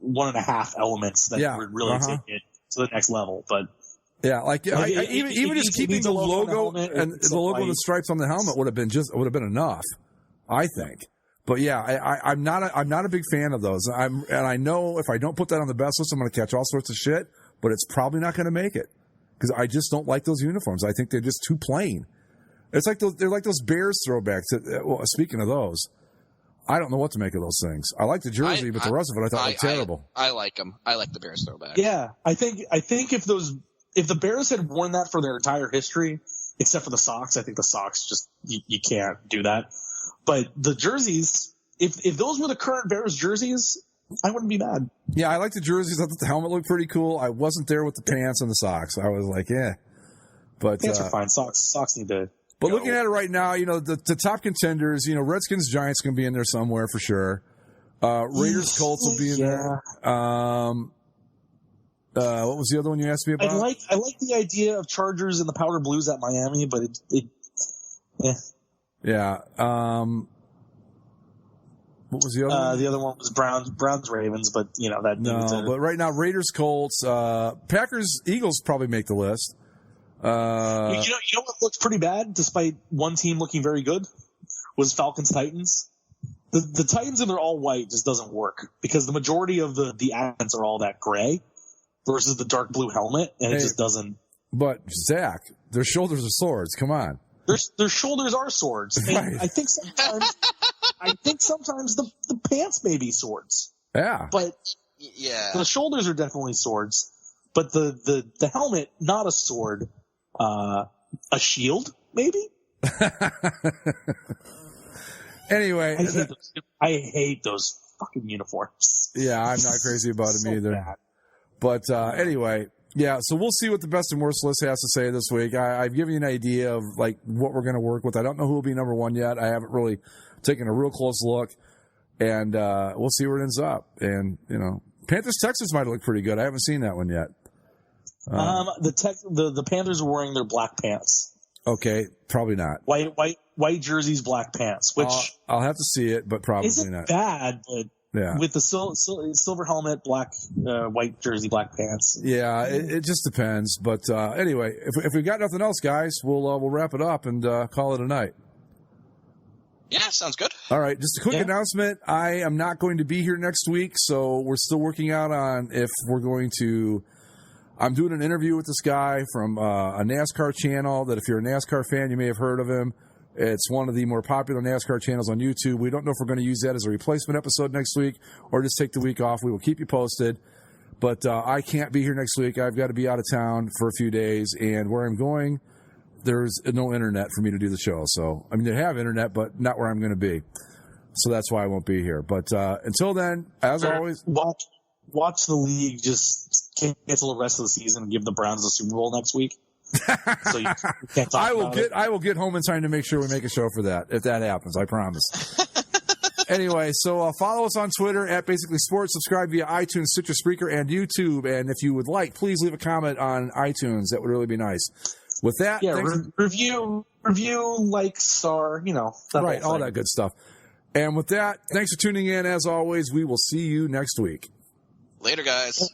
and a half elements that would really take it to the next level. But even just keeping the logo and the logo and the stripes on the helmet would have been enough, I think. But I'm not a big fan of those. And I know if I don't put that on the best list, I'm going to catch all sorts of shit. But it's probably not going to make it because I just don't like those uniforms. I think they're just too plain. It's like they're like those Bears throwbacks. Speaking of those. I don't know what to make of those things. I like the jersey, but the rest of it I thought was terrible. I like them. I like the Bears throwback. Yeah, I think if the Bears had worn that for their entire history, except for the socks, I think the socks just you can't do that. But the jerseys, if those were the current Bears jerseys, I wouldn't be mad. Yeah, I like the jerseys. I thought the helmet looked pretty cool. I wasn't there with the pants and the socks. I was like, but pants are fine. Socks need to. But looking at it right now, the top contenders, Redskins, Giants can be in there somewhere for sure. Raiders, Colts will be in there. What was the other one you asked me about? I like the idea of Chargers and the Powder Blues at Miami, but Yeah. What was the other one? The other one was Browns, Ravens, but that. No, but right now Raiders, Colts, Packers, Eagles probably make the list. You know what looks pretty bad, despite one team looking very good, was Falcons Titans. The Titans and they're all white just doesn't work because the majority of the accents are all that gray versus the dark blue helmet, and it just doesn't. But Zach, their shoulders are swords. Come on, their shoulders are swords. Right. And I think sometimes the pants may be swords. Yeah, but the shoulders are definitely swords. But the helmet, not a sword. A shield, maybe? Anyway. I hate those fucking uniforms. Yeah, I'm not crazy about them either. Bad. But anyway, so we'll see what the best and worst list has to say this week. I've given you an idea of like what we're going to work with. I don't know who will be number one yet. I haven't really taken a real close look. And we'll see where it ends up. And, Panthers-Texans might look pretty good. I haven't seen that one yet. The Panthers are wearing their black pants. Okay, probably not. White jerseys, black pants. Which I'll have to see it, but probably isn't not. Bad, but with the silver helmet, white jersey, black pants. Yeah, it just depends. But anyway, if we've got nothing else, guys, we'll wrap it up and call it a night. Yeah, sounds good. All right, just a quick announcement. I am not going to be here next week, so we're still working out on if we're going to. I'm doing an interview with this guy from a NASCAR channel that if you're a NASCAR fan, you may have heard of him. It's one of the more popular NASCAR channels on YouTube. We don't know if we're going to use that as a replacement episode next week or just take the week off. We will keep you posted. But I can't be here next week. I've got to be out of town for a few days. And where I'm going, there's no internet for me to do the show. So, I mean, they have internet, but not where I'm going to be. So that's why I won't be here. But until then, as always... Watch the league just cancel the rest of the season and give the Browns the Super Bowl next week. So you can't talk I will get home in time to make sure we make a show for that if that happens. I promise. Anyway, so follow us on Twitter at Basically Sports. Subscribe via iTunes, Stitcher, Spreaker, and YouTube. And if you would like, please leave a comment on iTunes. That would really be nice. With that, review, like, star, right, all that good stuff. And with that, thanks for tuning in. As always, we will see you next week. Later, guys.